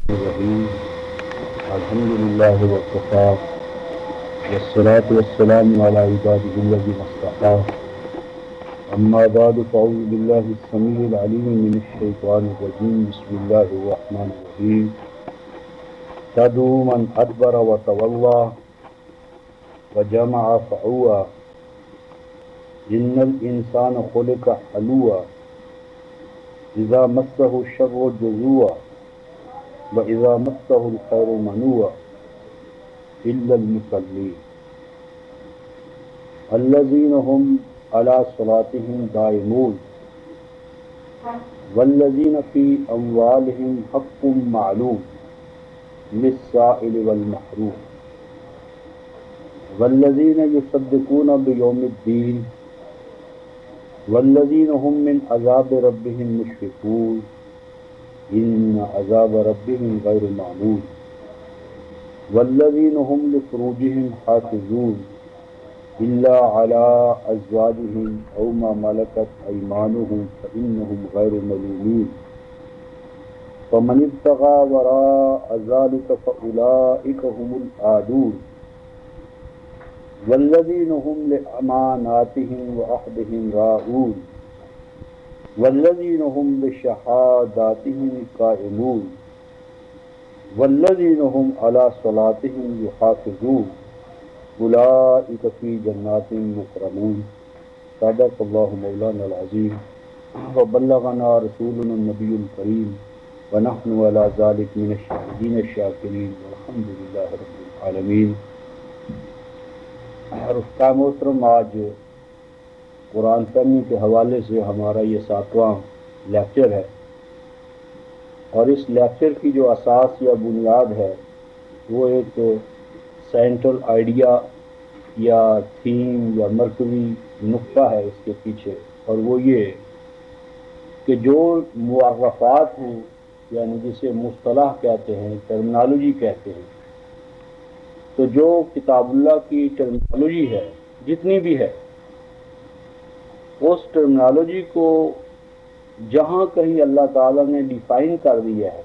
الرحیم الحمد للہ وکفی والصلاة والسلام علی عباده الذین اصطفی اما بعد فاعوذ باللہ السمیع العلیم من الشیطان الرجیم بسم اللہ الرحمن الرحیم تدعو من ادبر وتولی وجمع فعوی ان الانسان خلق حلوعا اذا مسہ الشر جزوعا وَإِذَا مَسَّهُ الْخَيْرُ مَنُوعًا إِلَّا الْمُصَلِّينَ الَّذِينَ هُمْ عَلَى صَلَاتِهِمْ دَائِمُونَ وَالَّذِينَ فِي أَمْوَالِهِمْ حَقٌّ مَّعْلُومٌ لِلسَّائِلِ وَالْمَحْرُومِ وَالَّذِينَ يُصَدِّقُونَ بِيَوْمِ الدِّينِ وَالَّذِينَ هُمْ مِنْ عَذَابِ رَبِّهِمْ مُشْفِقُونَ ان عذاب ربهم غیر معمول والذین هم لفروجهم حافظون الا على ازواجهم او ما ملكت ايمانهم فانهم غیر ملومین فمن ابتغى وراء ذلك فاولئك هم العادون والذین هم لاماناتهم وعهدهم راعون والذین هم بشهاداتهم قائمون والذین هم على صلاتهم يحافظون اولئک فی جنات مکرمون صدق اللہ مولانا العظیم وبلغنا رسولنا النبی الکریم ونحن على ذلك من الشاہدین الشاکرین والحمد للہ رب العالمین۔ رفقا محترم، آج قرآن فہمی کے حوالے سے ہمارا یہ 7واں لیکچر ہے، اور اس لیکچر کی جو اساس یا بنیاد ہے وہ ایک سینٹرل آئیڈیا یا تھیم یا مرکزی نقطہ ہے اس کے پیچھے، اور وہ یہ کہ جو معرفات ہیں، یعنی جسے مصطلح کہتے ہیں، ٹرمنالوجی کہتے ہیں، تو جو کتاب اللہ کی ٹرمنالوجی ہے جتنی بھی ہے، اس ٹرمنالوجی کو جہاں کہیں اللہ تعالیٰ نے ڈیفائن کر دیا ہے،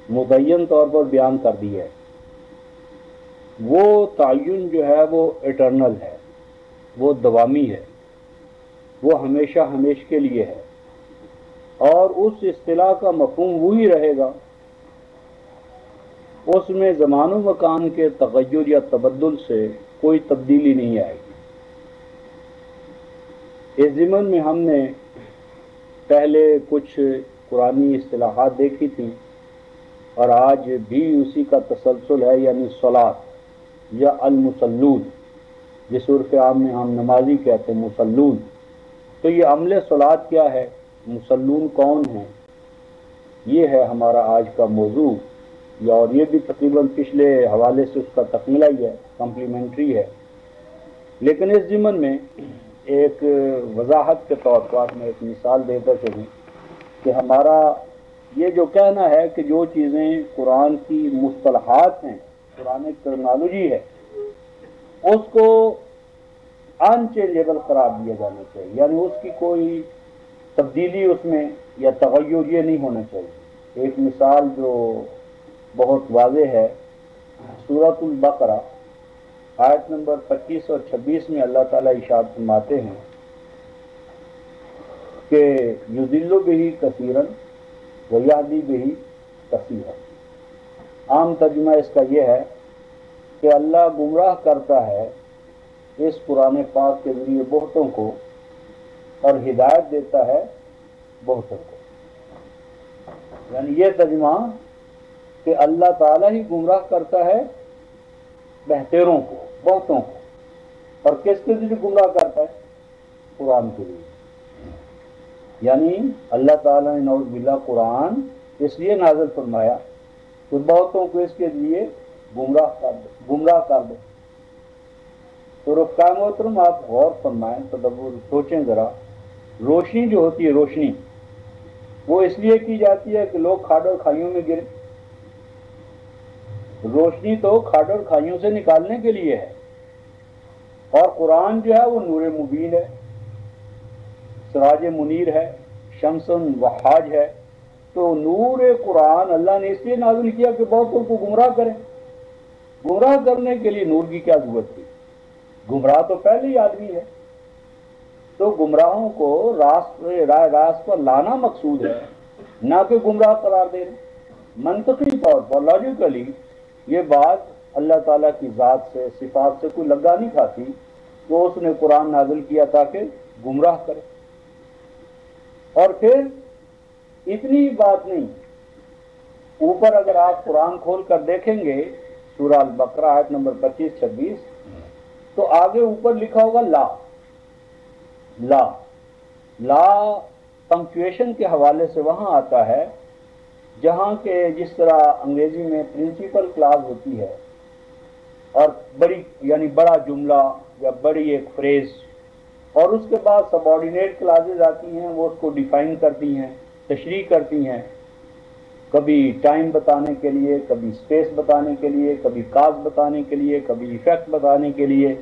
متعین طور پر بیان کر دیا ہے، وہ تعین جو ہے وہ ایٹرنل ہے، وہ دوامی ہے، وہ ہمیشہ ہمیش کے لیے ہے، اور اس اصطلاح کا مفہوم وہی رہے گا، اس میں زمان و مکان کے تغیر یا تبدل سے کوئی تبدیلی نہیں آئے گی۔ اس ضمن میں ہم نے پہلے کچھ قرآنی اصطلاحات دیکھی تھیں، اور آج بھی اسی کا تسلسل ہے، یعنی صلاۃ یا المصلون، جس عرف عام میں ہم نمازی کہتے ہیں مصلون۔ تو یہ عمل صلاۃ کیا ہے، مصلون کون ہیں، یہ ہے ہمارا آج کا موضوع، اور یہ بھی تقریباً پچھلے حوالے سے اس کا تکملہ ہی ہے، کمپلیمنٹری ہے۔ لیکن اس ضمن میں ایک وضاحت کے طور پر میں ایک مثال دیتا چلوں کہ ہمارا یہ جو کہنا ہے کہ جو چیزیں قرآن کی مصطلحات ہیں، قرآن ٹرمنالوجی ہے، اس کو ان چینجیبل قرار دیا جانا چاہیے، یعنی اس کی کوئی تبدیلی اس میں یا تغیر یہ نہیں ہونا چاہیے۔ ایک مثال جو بہت واضح ہے، سورۃ البقرہ آیت نمبر 25 اور 26 میں اللہ تعالیٰ ارشاد فرماتے ہیں کہ یضل بہ کثیرا ویہدی بہ کثیرا۔ عام ترجمہ اس کا یہ ہے کہ اللہ گمراہ کرتا ہے اس قرآن پاک کے ذریعے بہتوں کو، اور ہدایت دیتا ہے بہتوں کو۔ یعنی یہ ترجمہ کہ اللہ تعالیٰ ہی گمراہ کرتا ہے بہتروں کو، بہتوں کو، اور کس کے ذریعے گمراہ کرتا ہے، قرآن کے لیے۔ یعنی اللہ تعالیٰ نے نعوذ باللہ قرآن اس لیے نازل فرمایا کہ بہتوں کو اس کے لیے گمراہ کر دے۔ تو رفقا محترم، آپ غور فرمائیں، تدبر سوچیں ذرا، روشنی جو ہوتی ہے، روشنی وہ اس لیے کی جاتی ہے کہ لوگ کھاڑ اور کھائیوں میں گرے۔ روشنی تو کھاڑ اور کھائیوں سے نکالنے کے لیے ہے، اور قرآن جو ہے وہ نور مبین ہے، سراج منیر ہے، شمس وحاج ہے، تو نور قرآن اللہ نے اس لیے نازل کیا کہ بہتوں کو گمراہ کریں. گمراہ کرنے کے لیے نور کی کیا ضرورت تھی؟ گمراہ تو پہلے ہی آدمی ہے. تو گمراہوں کو راست پر لانا مقصود ہے، نہ کہ گمراہ قرار دینا. منطقی طور پر لاجیکلی یہ بات اللہ تعالیٰ کی ذات سے صفات سے کوئی لگا نہیں کھاتی. تو اس نے قرآن نازل کیا تاکہ گمراہ کرے. اور پھر اتنی بات نہیں، اوپر اگر آپ قرآن کھول کر دیکھیں گے سورہ البقرہ آیت نمبر 25-26 تو آگے اوپر لکھا ہوگا لا. لا لا پنکچویشن کے حوالے سے وہاں آتا ہے جہاں کہ جس طرح انگریزی میں پرنسپل کلاز ہوتی ہے اور بڑی یعنی بڑا جملہ یا بڑی ایک فریز، اور اس کے بعد سب آرڈینیٹ کلازز آتی ہیں، وہ اس کو ڈیفائن کرتی ہیں، تشریح کرتی ہیں، کبھی ٹائم بتانے کے لیے، کبھی اسپیس بتانے کے لیے، کبھی کاز بتانے کے لیے، کبھی ایفیکٹ بتانے کے لیے.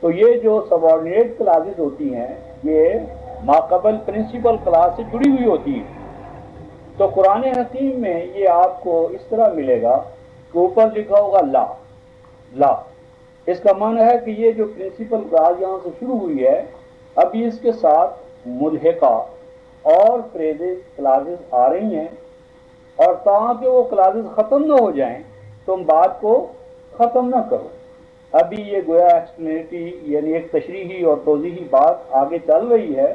تو یہ جو سب آرڈینیٹ کلازز ہوتی ہیں یہ ماقبل پرنسپل کلاس سے جڑی ہوئی ہوتی ہے. تو قرآن حکیم میں یہ آپ کو اس طرح ملے گا کہ اوپر لکھا ہوگا لا. لا اس کا معنی ہے کہ یہ جو پرنسپل کلاس یہاں سے شروع ہوئی ہے ابھی اس کے ساتھ ملحقہ اور فریزز کلازز آ رہی ہیں، اور تاکہ وہ کلازز ختم نہ ہو جائیں تم بات کو ختم نہ کرو. ابھی یہ گویا ایکسپلینیٹری یعنی ایک تشریحی اور توضیحی بات آگے چل رہی ہے،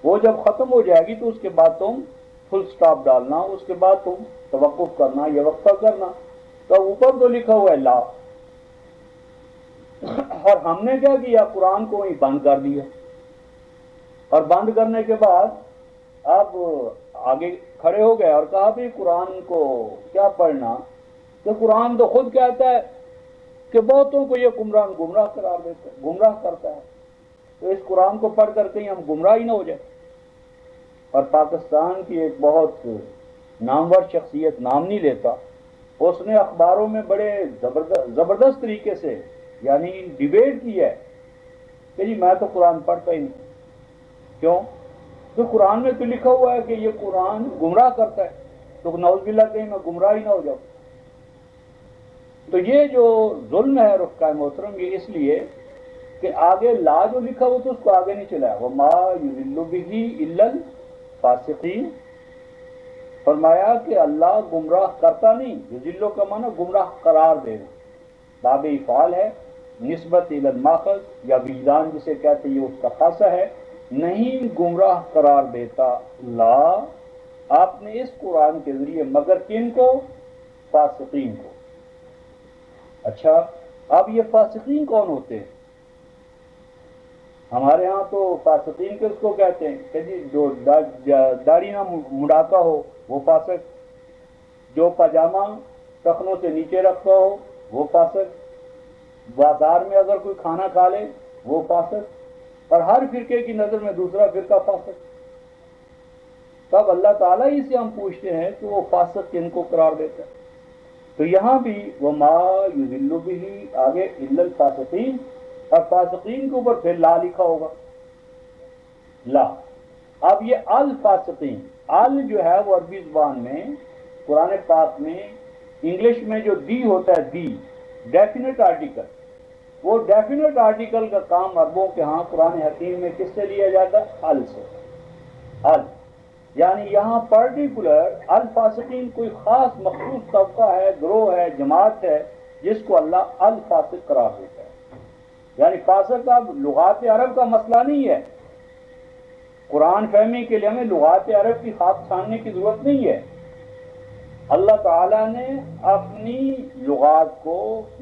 وہ جب ختم ہو جائے گی تو اس کے بعد تم فل سٹاپ ڈالنا، اس کے بعد تم توقف کرنا یا وقفہ کرنا. تو اوپر تو لکھا ہوا ہے لا، اور ہم نے کیا کیا؟ قرآن کو ہی بند کر دیا. اور بند کرنے کے بعد اب آگے کھڑے ہو گئے اور کہا بھی قرآن کو کیا پڑھنا؟ تو قرآن تو خود کہتا ہے کہ بہتوں کو یہ گمراہ قرار دیتا ہے، گمراہ کرتا ہے. تو اس قرآن کو پڑھ کر کہیں ہم گمراہ ہی نہ ہو جائیں. اور پاکستان کی ایک بہت نامور شخصیت، نام نہیں لیتا، اس نے اخباروں میں بڑے زبردست طریقے سے یعنی ڈیبیٹ کی ہے کہ جی میں تو قرآن پڑھتا ہی نہیں. کیوں؟ تو قرآن میں تو لکھا ہوا ہے کہ یہ قرآن گمراہ کرتا ہے، تو نعوذ باللہ کہیں میں گمراہ ہی نہ ہو جاؤں. تو یہ جو ظلم ہے رفقا محترم، یہ اس لیے کہ آگے لا جو لکھا ہوا تو اس کو آگے نہیں چلایا. وَمَا يُضِلُّ بِهِ إِلَّا الْفَاسِقِينَ، فرمایا کہ اللہ گمراہ کرتا نہیں. یضلو کا معنی گمراہ قرار دینا، باب افعال ہے، نسبت الی الماخذ یا وجدان جسے کہتے ہیں یہ اس کا خاصہ ہے. نہیں گمراہ قرار دیتا لا آپ نے اس قرآن کے ذریعے مگر کن کو؟ فاسقین کو. اچھا اب یہ فاسقین کون ہوتے ہیں؟ ہمارے ہاں تو فاسقین کس کو کہتے ہیں کہ جی جو داڑھی نہ مڑاتا ہو وہ فاسق، جو پاجامہ ٹخنوں سے نیچے رکھتا ہو وہ فاسق، بازار میں اگر کوئی کھانا کھا لے وہ فاسق، اور ہر فرقے کی نظر میں دوسرا فرقہ فاسق. تب اللہ تعالیٰ ہی سے ہم پوچھتے ہیں کہ وہ فاسق کن کو قرار دیتا ہے. تو یہاں بھی وَمَا يُضِلُّ بِهِ آگے إِلَّا الْفَاسِقِينَ، اور فاسقین کے اوپر پھر لا لکھا ہوگا. لا اب یہ الفاسقین، ال جو ہے وہ عربی زبان میں قرآن پاک میں انگلش میں جو دی ہوتا ہے، دی ڈیفینٹ آرٹیکل، وہ ڈیفینٹ آرٹیکل کا کام عربوں کے ہاں قرآن حکیم میں کس سے لیا جاتا ہے؟ ال سے. ال یعنی یہاں پرٹیکولر الفاسقین کوئی خاص مخصوص طبقہ ہے، گروہ ہے، جماعت ہے جس کو اللہ الفاسق قرار دیتا ہے. یعنی فاسق اب لغات عرب کا مسئلہ نہیں ہے. قرآن فہمی کے لیے ہمیں لغات عرب کی خاص چھاننے کی ضرورت نہیں ہے. اللہ تعالیٰ نے اپنی لغات کو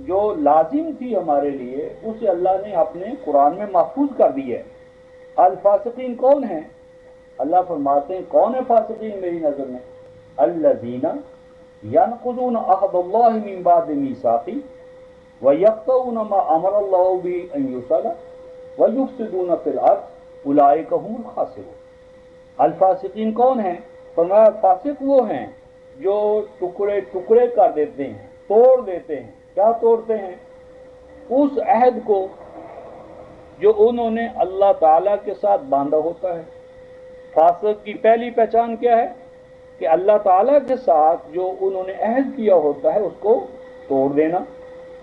جو لازم تھی ہمارے لیے اسے اللہ نے اپنے قرآن میں محفوظ کر دی ہے. الفاسقین کون ہیں؟ اللہ فرماتے ہیں کون ہے فاسقین میری نظر میں؟ الذین ینقضون عہد اللہ من بعد میثاقہ وَيَقْطَعُونَ مَا أَمَرَ اللَّهُ بِهِ أَن يُوصَلَ وَيُفْسِدُونَ فِي الْأَرْضِ أُولَٰئِكَ هُمُ الْخَاسِرُونَ. الفاسقین کون ہیں؟ فرمایا فاسق وہ ہیں جو ٹکڑے ٹکڑے کر دیتے ہیں، توڑ دیتے ہیں. کیا توڑتے ہیں؟ اس عہد کو جو انہوں نے اللہ تعالیٰ کے ساتھ باندھا ہوتا ہے. فاسق کی پہلی پہچان کیا ہے؟ کہ اللہ تعالیٰ کے ساتھ جو انہوں نے عہد کیا ہوتا ہے اس کو توڑ دینا،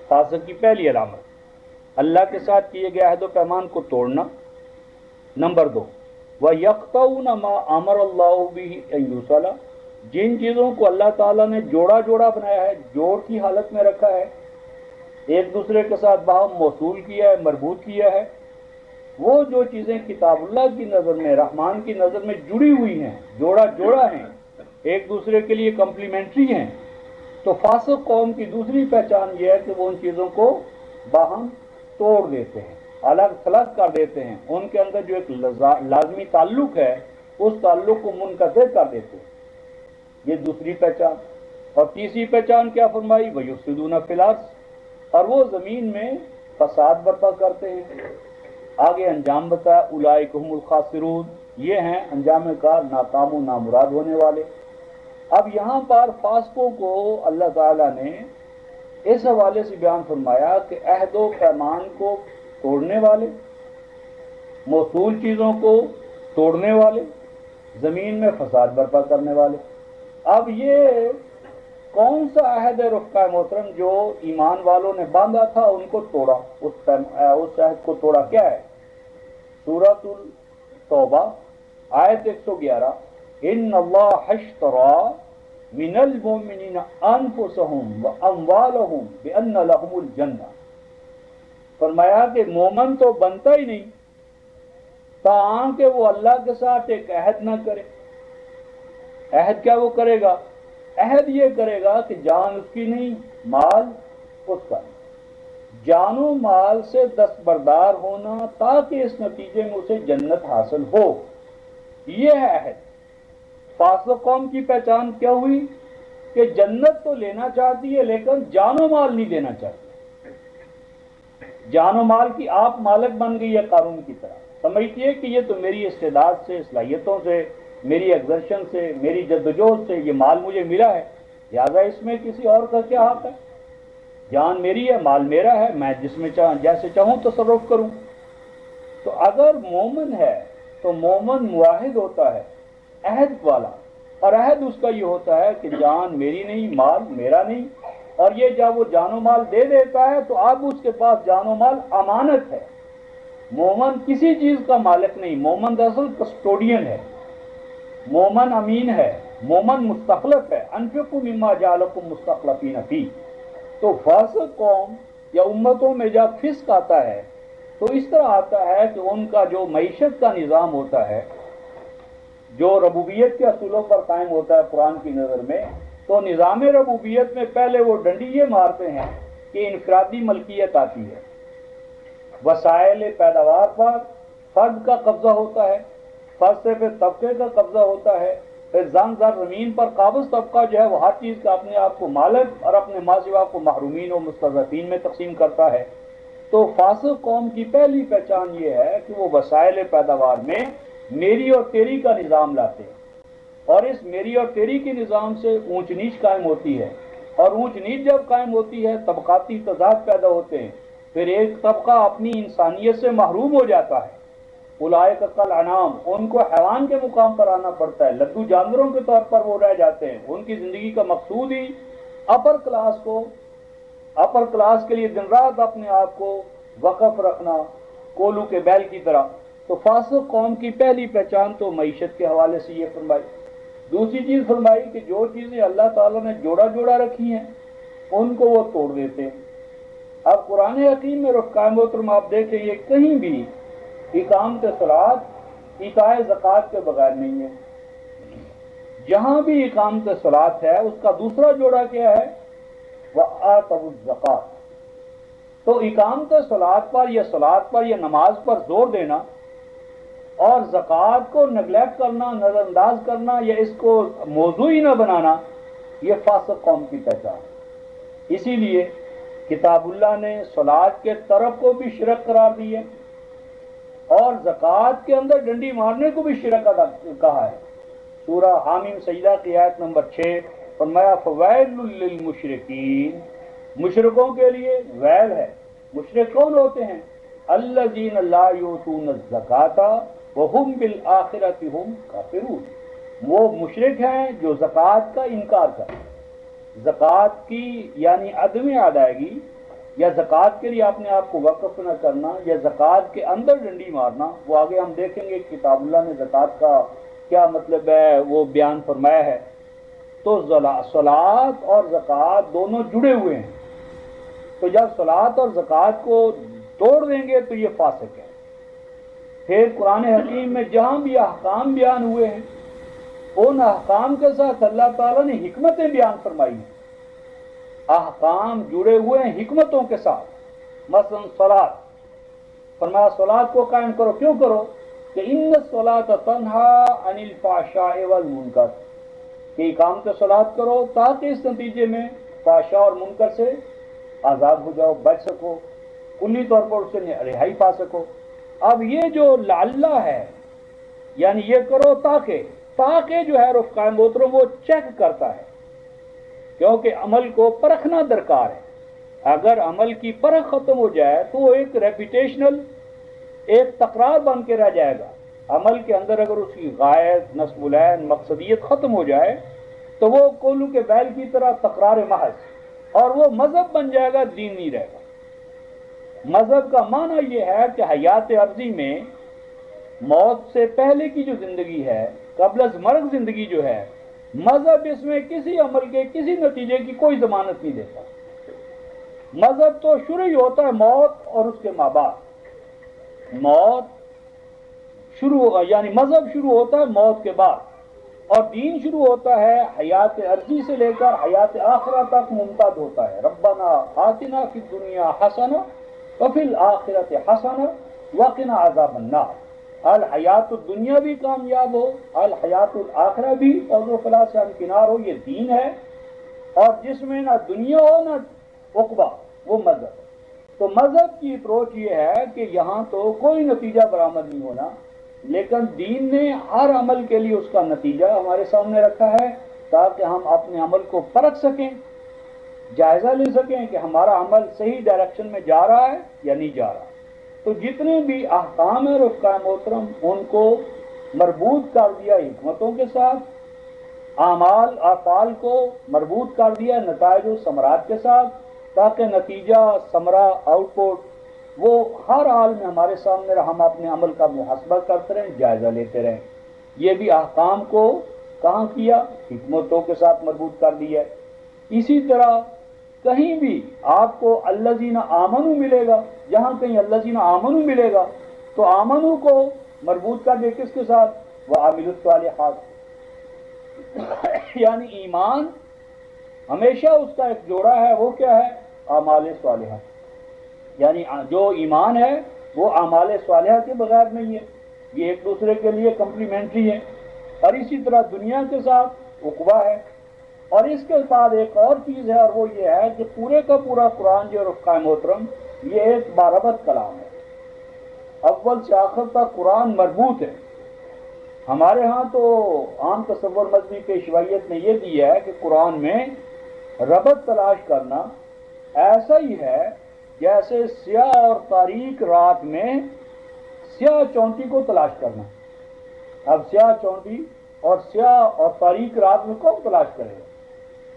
فاسق کی پہلی علامت اللہ کے ساتھ کیے گئے عہد و پیمان کو توڑنا۔ نمبر 2، وَيَقْطَعُونَ مَا أَمَرَ اللَّهُ بِهِ أَن يُوصَلَ، جن چیزوں کو اللہ تعالیٰ نے جوڑا جوڑا بنایا ہے، جوڑ کی حالت میں رکھا ہے، ایک دوسرے کے ساتھ باہم موصول کیا ہے، مربوط کیا ہے، وہ جو چیزیں کتاب اللہ کی نظر میں، رحمان کی نظر میں جڑی ہوئی ہیں، جوڑا جوڑا ہیں، ایک دوسرے کے لیے کمپلیمنٹری ہیں، تو فاسق قوم کی دوسری پہچان یہ ہے کہ وہ ان چیزوں کو باہم توڑ دیتے ہیں، الگ تھلگ کر دیتے ہیں، ان کے اندر جو ایک لازمی تعلق ہے اس تعلق کو منقطع کر دیتے ہیں، یہ دوسری پہچان۔ اور تیسری پہچان کیا فرمائی؟ وَيُفْسِدُونَ فِي الْأَرْضِ، اور وہ زمین میں فساد برپا کرتے ہیں۔ آگے انجام بتایا، اولئک هم الخاسرون، یہ ہیں انجام کار ناکام و نامراد ہونے والے۔ اب یہاں پر فاسقوں کو اللہ تعالیٰ نے اس حوالے سے بیان فرمایا کہ عہد و پیمان کو توڑنے والے، موصول چیزوں کو توڑنے والے، زمین میں فساد برپا کرنے والے۔ اب یہ کون سا عہد ہے رفقا محترم جو ایمان والوں نے باندھا تھا ان کو توڑا؟ اس عہد کو توڑا کیا ہے؟ سورۃ التوبہ آیت 111، ان اللہ اشتری من المؤمنین انفسهم واموالهم بان لهم الجنہ، فرمایا کہ مومن تو بنتا ہی نہیں تاکہ وہ اللہ کے ساتھ ایک عہد نہ کرے۔ عہد کیا وہ کرے گا؟ عہد یہ کرے گا کہ جان اس کی نہیں، مال اس کا نہیں، جان و مال سے دستبردار ہونا تاکہ اس نتیجے میں اسے جنت حاصل ہو، یہ ہے عہد۔ فاسق قوم کی پہچان کیا ہوئی؟ کہ جنت تو لینا چاہتی ہے لیکن جان و مال نہیں دینا چاہتی، جان و مال کی آپ مالک بن گئی ہے قارون کی طرح، سمجھتی ہے کہ یہ تو میری استعداد سے، صلاحیتوں سے، میری ایگزرشن سے، میری جدوجہد سے یہ مال مجھے ملا ہے، لہٰذا اس میں کسی اور کا کیا حق ہے؟ جان میری ہے، مال میرا ہے، میں جس میں جیسے چاہوں تصرف کروں۔ تو اگر مومن ہے تو مومن معاہد ہوتا ہے، عہد والا، اور عہد اس کا یہ ہوتا ہے کہ جان میری نہیں، مال میرا نہیں، اور یہ جب وہ جان و مال دے دیتا ہے تو اب اس کے پاس جان و مال امانت ہے۔ مومن کسی چیز کا مالک نہیں، مومن دراصل کسٹوڈین ہے، مومن امین ہے، مومن مستخلف ہے، انفقوا مما جعلکم مستخلفین فیہ۔ تو فاسق قوم یا امتوں میں جب فسق آتا ہے تو اس طرح آتا ہے کہ ان کا جو معیشت کا نظام ہوتا ہے، جو ربوبیت کے اصولوں پر قائم ہوتا ہے قرآن کی نظر میں، تو نظام ربوبیت میں پہلے وہ ڈنڈی یہ مارتے ہیں کہ انفرادی ملکیت آتی ہے، وسائل پیداوار پر فرد کا قبضہ ہوتا ہے، فرد سے پھر طبقے کا قبضہ ہوتا ہے، پھر زن زر زمین پر قابض طبقہ جو ہے وہ ہر چیز کا اپنے آپ کو مالک اور اپنے ماں سوا کو محرومین و مستضعفین میں تقسیم کرتا ہے۔ تو فاسق قوم کی پہلی پہچان یہ ہے کہ وہ وسائل پیداوار میں میری اور تیری کا نظام لاتے ہیں، اور اس میری اور تیری کے نظام سے اونچ نیچ قائم ہوتی ہے، اور اونچ نیچ جب قائم ہوتی ہے طبقاتی تضاد پیدا ہوتے ہیں، پھر ایک طبقہ اپنی انسانیت سے محروم ہو جاتا ہے، اولئک کالانعام، ان کو حیوان کے مقام پر آنا پڑتا ہے، لدو جانوروں کے طور پر وہ رہ جاتے ہیں، ان کی زندگی کا مقصود ہی اپر کلاس کے لیے دن رات اپنے آپ کو وقف رکھنا، کولو کے بیل کی طرح۔ تو فاسق قوم کی پہلی پہچان تو معیشت کے حوالے سے یہ فرمائی۔ دوسری چیز فرمائی کہ جو چیزیں اللہ تعالیٰ نے جوڑا جوڑا رکھی ہیں ان کو وہ توڑ دیتے ہیں۔ اب قرآن حکیم میں رفقائے محترم آپ دیکھیں، یہ کہیں بھی اقامت صلاۃ ایتاء زکوٰۃ کے بغیر نہیں ہے۔ جہاں بھی اقامت صلاۃ ہے اس کا دوسرا جوڑا کیا ہے؟ وآتوا الزکوٰۃ۔ تو اقامت صلاۃ پر یا صلاۃ پر یا نماز پر زور دینا اور زکوٰۃ کو نیگلیکٹ کرنا، نظر انداز کرنا یا اس کو موضوع ہی نہ بنانا، یہ فاسق قوم کی پہچان۔ اسی لیے کتاب اللہ نے صلاۃ کے طرف کو بھی شرک قرار دی ہے اور زکوٰۃ کے اندر ڈنڈی مارنے کو بھی شرک کہا ہے۔ سورہ حامیم سجدہ کی آیت نمبر 6 فرمایا فویل للمشرکین، مشرکوں کے لیے ویل ہے۔ مشرک کون ہوتے ہیں؟ الذین لا یؤتون الزکاۃ وہم بالآخرۃ ہم کافرون، وہ مشرک ہیں جو زکوٰۃ کا انکار کرتے ہیں، زکوٰۃ کی یعنی عدم ادائیگی یا زکوٰۃ کے لیے اپنے آپ کو وقف نہ کرنا یا زکوٰۃ کے اندر ڈنڈی مارنا، وہ آگے ہم دیکھیں گے کتاب اللہ نے زکوٰۃ کا کیا مطلب ہے وہ بیان فرمایا ہے۔ تو صلاۃ اور زکوٰۃ دونوں جڑے ہوئے ہیں، تو جب صلاۃ اور زکوٰۃ کو توڑ دیں گے تو یہ فاسق ہے۔ پھر قرآن حکیم میں جہاں بھی احکام بیان ہوئے ہیں ان احکام کے ساتھ اللہ تعالیٰ نے حکمتیں بیان فرمائی ہیں، احکام جڑے ہوئے ہیں حکمتوں کے ساتھ۔ مثلا صلاۃ، فرمایا صلاۃ کو قائم کرو، کیوں کرو؟ کہ ان الصلاۃ تنہا عن الفحشاء والمنکر، کہ اقامت صلاۃ کرو تاکہ اس نتیجے میں فحشاء اور منکر سے آزاد ہو جاؤ، بچ سکو، کلی طور پر اس سے رہائی پا سکو۔ اب یہ جو لعلہ ہے یعنی یہ کرو تاکہ جو ہے رفقائے محترم وہ چیک کرتا ہے، کیونکہ عمل کو پرکھنا درکار ہے۔ اگر عمل کی پرکھ ختم ہو جائے تو وہ ایک ریپیٹیشنل ایک تکرار بن کے رہ جائے گا۔ عمل کے اندر اگر اس کی غایت، نصب العین، مقصدیت ختم ہو جائے تو وہ کولو کے بیل کی طرح تکرار محض، اور وہ مذہب بن جائے گا، دین نہیں رہے گا۔ مذہب کا معنی یہ ہے کہ حیات عرضی میں موت سے پہلے کی جو زندگی ہے، قبل از مرگ زندگی جو ہے، مذہب اس میں کسی عمل کے کسی نتیجے کی کوئی ضمانت نہیں دیتا۔ مذہب تو شروع ہی ہوتا ہے موت اور اس کے ماں باپ، موت شروع یعنی مذہب شروع ہوتا ہے موت کے بعد، اور دین شروع ہوتا ہے حیات عرضی سے لے کر حیات آخرہ تک ممتد ہوتا ہے۔ ربنا آتنا فی الدنیا حسنہ وفی الآخرۃ حسنہ وقنا عذاب النار۔ الحیات الدنیا بھی کامیاب ہو، الحیات الآخرہ بھی اور فلاح سے ہمکنار ہو، یہ دین ہے، اور جس میں نہ دنیا ہو نہ عقبہ، وہ مذہب ہے۔ تو مذہب کی اپروچ یہ ہے کہ یہاں تو کوئی نتیجہ برآمد نہیں ہونا، لیکن دین نے ہر عمل کے لیے اس کا نتیجہ ہمارے سامنے رکھا ہے تاکہ ہم اپنے عمل کو پرکھ سکیں، جائزہ لے سکیں کہ ہمارا عمل صحیح ڈائریکشن میں جا رہا ہے یا نہیں جا رہا۔ تو جتنے بھی احکام ہیں رفقائے محترم ان کو مربوط کر دیا حکمتوں کے ساتھ، اعمال افعال کو مربوط کر دیا نتائج و ثمرات کے ساتھ، تاکہ نتیجہ ثمرہ آؤٹ پٹ وہ ہر حال میں ہمارے سامنے رہا، ہم اپنے عمل کا محاسبہ کرتے رہیں، جائزہ لیتے رہیں۔ یہ بھی احکام کو کہاں کیا؟ حکمتوں کے ساتھ مربوط کر دیا۔ اسی طرح کہیں بھی آپ کو الذین آمنوا ملے گا، جہاں کہیں الذین آمنوا ملے گا تو آمنوا کو مربوط کر دے کس کے ساتھ؟ وعملوا الصالحات، یعنی ایمان ہمیشہ اس کا ایک جوڑا ہے، وہ کیا ہے؟ اعمال صالحہ، یعنی جو ایمان ہے وہ اعمال صالحہ کے بغیر نہیں ہے، یہ ایک دوسرے کے لیے کمپلیمنٹری ہے۔ اور اسی طرح دنیا کے ساتھ عقبہ ہے۔ اور اس کے بعد ایک اور چیز ہے، اور وہ یہ ہے کہ پورے کا پورا قرآن جو رفقائے محترم یہ ایک باربط کلام ہے، اول سے آخر تک قرآن مربوط ہے۔ ہمارے ہاں تو عام تصور مذہبی پیشوائیت نے یہ دیا ہے کہ قرآن میں ربط تلاش کرنا ایسا ہی ہے جیسے سیاہ اور تاریک رات میں سیاہ چونٹی کو تلاش کرنا۔ اب سیاہ چونٹی اور سیاہ اور تاریک رات میں کون تلاش کرے گا؟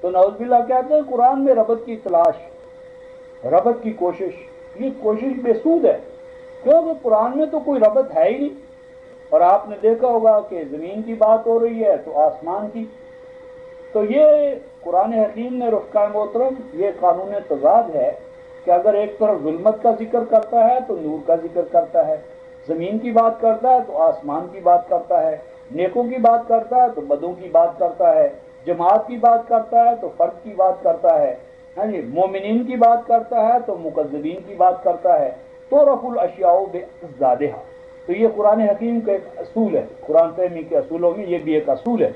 تو نعوذ باللہ کہتے ہیں قرآن میں ربط کی تلاش، ربط کی کوشش، یہ کوشش بے سود ہے، کیونکہ قرآن میں تو کوئی ربط ہے ہی نہیں۔ اور آپ نے دیکھا ہوگا کہ زمین کی بات ہو رہی ہے تو آسمان کی، تو یہ قرآن حکیم نے رفقائے محترم یہ قانون تضاد ہے کہ اگر ایک طرف ظلمت کا ذکر کرتا ہے تو نور کا ذکر کرتا ہے، زمین کی بات کرتا ہے تو آسمان کی بات کرتا ہے، نیکوں کی بات کرتا ہے تو بدوں کی بات کرتا ہے، جماعت کی بات کرتا ہے تو فرد کی بات کرتا ہے، مومنین کی بات کرتا ہے تو مکذبین کی بات کرتا ہے۔ تو رف الاشیاء بازدادہا، تو یہ قرآن حکیم کا ایک اصول ہے، قرآن فہمی کے اصولوں میں یہ بھی ایک اصول ہے۔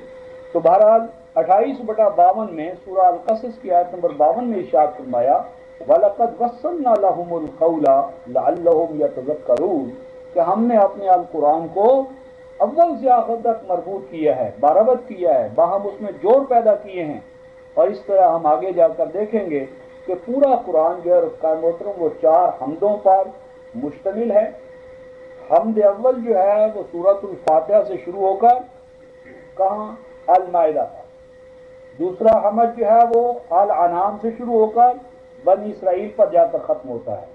تو بہرحال 28/52 میں سورہ القصص کی آیت نمبر 52 میں ارشاد فرمایا وَلَقَدْ وَصَّلْنَا لَهُمُ الْقَوْلَ لَعَلَّهُمْ يَتَذَكَّرُونَ، کہ ہم نے اپنے القرآن کو اول سے آخر تک مربوط کیا ہے، باربط کیا ہے، باہم اس میں جوڑ پیدا کیے ہیں۔ اور اس طرح ہم آگے جا کر دیکھیں گے کہ پورا قرآن جو ہے رفقائے محترم وہ 4 حمدوں پر مشتمل ہے۔ حمد اول جو ہے وہ سورۃ الفاتحہ سے شروع ہو کر کہاں؟ المائدہ کا. دوسرا حمد جو ہے وہ الانعام سے شروع ہو کر بنی اسرائیل پر جا کر ختم ہوتا ہے.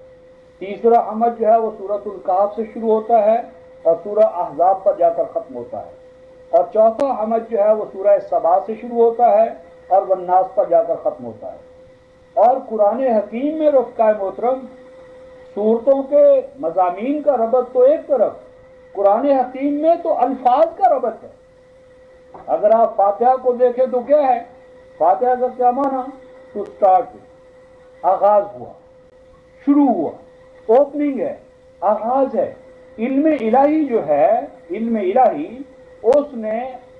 تیسرا حمد جو ہے وہ سورۃ الکہف سے شروع ہوتا ہے اور سورہ احزاب پر جا کر ختم ہوتا ہے. اور چوتھا حمد جو ہے وہ سورہ سبا سے شروع ہوتا ہے اور والناس پر جا کر ختم ہوتا ہے. اور قرآن حکیم میں رفقائے محترم صورتوں کے مضامین کا ربط تو ایک طرف، قرآن حکیم میں تو الفاظ کا ربط ہے. اگر آپ فاتحہ کو دیکھیں تو کیا ہے؟ فاتحہ کا کیا معنی؟ ٹو اسٹارٹ، آغاز ہوا، شروع ہوا، اوپننگ ہے، آغاز ہے. علم الہی جو ہے، علم الہی اس نے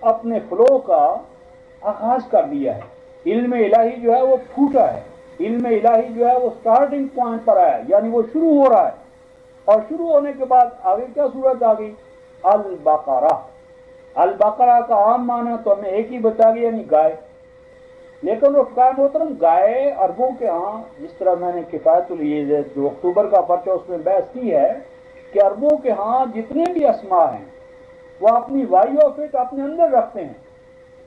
اپنے فلو کا آغاز کر دیا ہے. علم الہی جو ہے وہ پھوٹا ہے، علم الہی جو ہے وہ سٹارٹنگ پوائنٹ پر آیا، یعنی وہ شروع ہو رہا ہے. اور شروع ہونے کے بعد آگے کیا صورت آ گئی؟ البقرہ. البقرہ کا عام معنی تو ہمیں ایک ہی بتا گیا، یعنی گائے. لیکن رفقائے محترم گائے عربوں کے ہاں، جس طرح میں نے کفایت العیز جو اکتوبر کا پرچہ اس میں بحث کی ہے کہ عربوں کے ہاں جتنے بھی اسماء ہیں وہ اپنی وائی آف اٹ اپنے اندر رکھتے ہیں.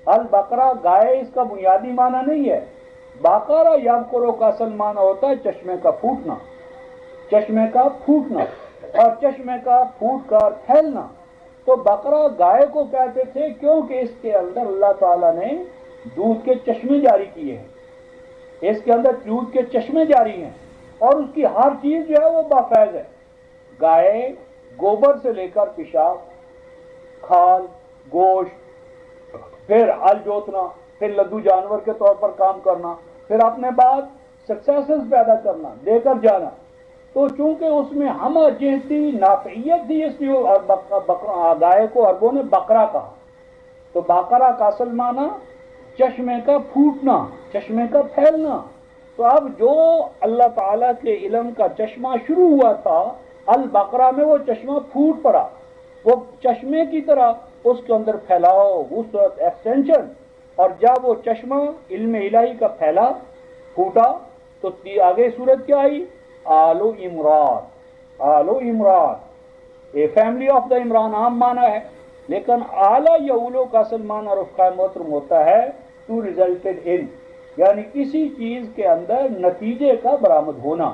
البقرہ گائے اس کا بنیادی معنی نہیں ہے. باقارہ یبقرو کا اصل معنی ہوتا ہے چشمے کا پھوٹنا، چشمے کا پھوٹنا، اور چشمے کا پھوٹ کر پھیلنا. تو بقرہ گائے کو کہتے تھے کیونکہ اس کے اندر اللہ تعالیٰ نے دودھ کے چشمے جاری کیے ہیں، اس کے اندر دودھ کے چشمے جاری ہیں اور اس کی ہر چیز جو ہے وہ بافیض ہے. گائے گوبر سے لے کر پیشاب، کھال، گوشت، پھر ہل جوتنا، پھر لدو جانور کے طور پر کام کرنا، پھر اپنے بعد سکسیسز پیدا کرنا، دے کر جانا. تو چونکہ اس میں ہم جہتی نافعیت تھی اس لیے گائے کو عربوں نے بقرہ کہا. تو بقرہ کا اصل معنی چشمے کا پھوٹنا، چشمے کا پھیلنا. تو اب جو اللہ تعالیٰ کے علم کا چشمہ شروع ہوا تھا، البقرہ میں وہ چشمہ پھوٹ پڑا، وہ چشمے کی طرح اس کے اندر پھیلاؤ، وسعت، ایکسٹینشن. اور جب وہ چشمہ علم الہی کا پھیلا، پھوٹا، تو آگے صورت کیا آئی؟ Al Imran. Al Imran a family of the Imran عام معنی ہے، لیکن اعلیٰ یا اولو کا اصل معنی رفقائے محترم ہوتا ہے ٹو ریزلٹڈ ان، یعنی کسی چیز کے اندر نتیجے کا برآمد ہونا،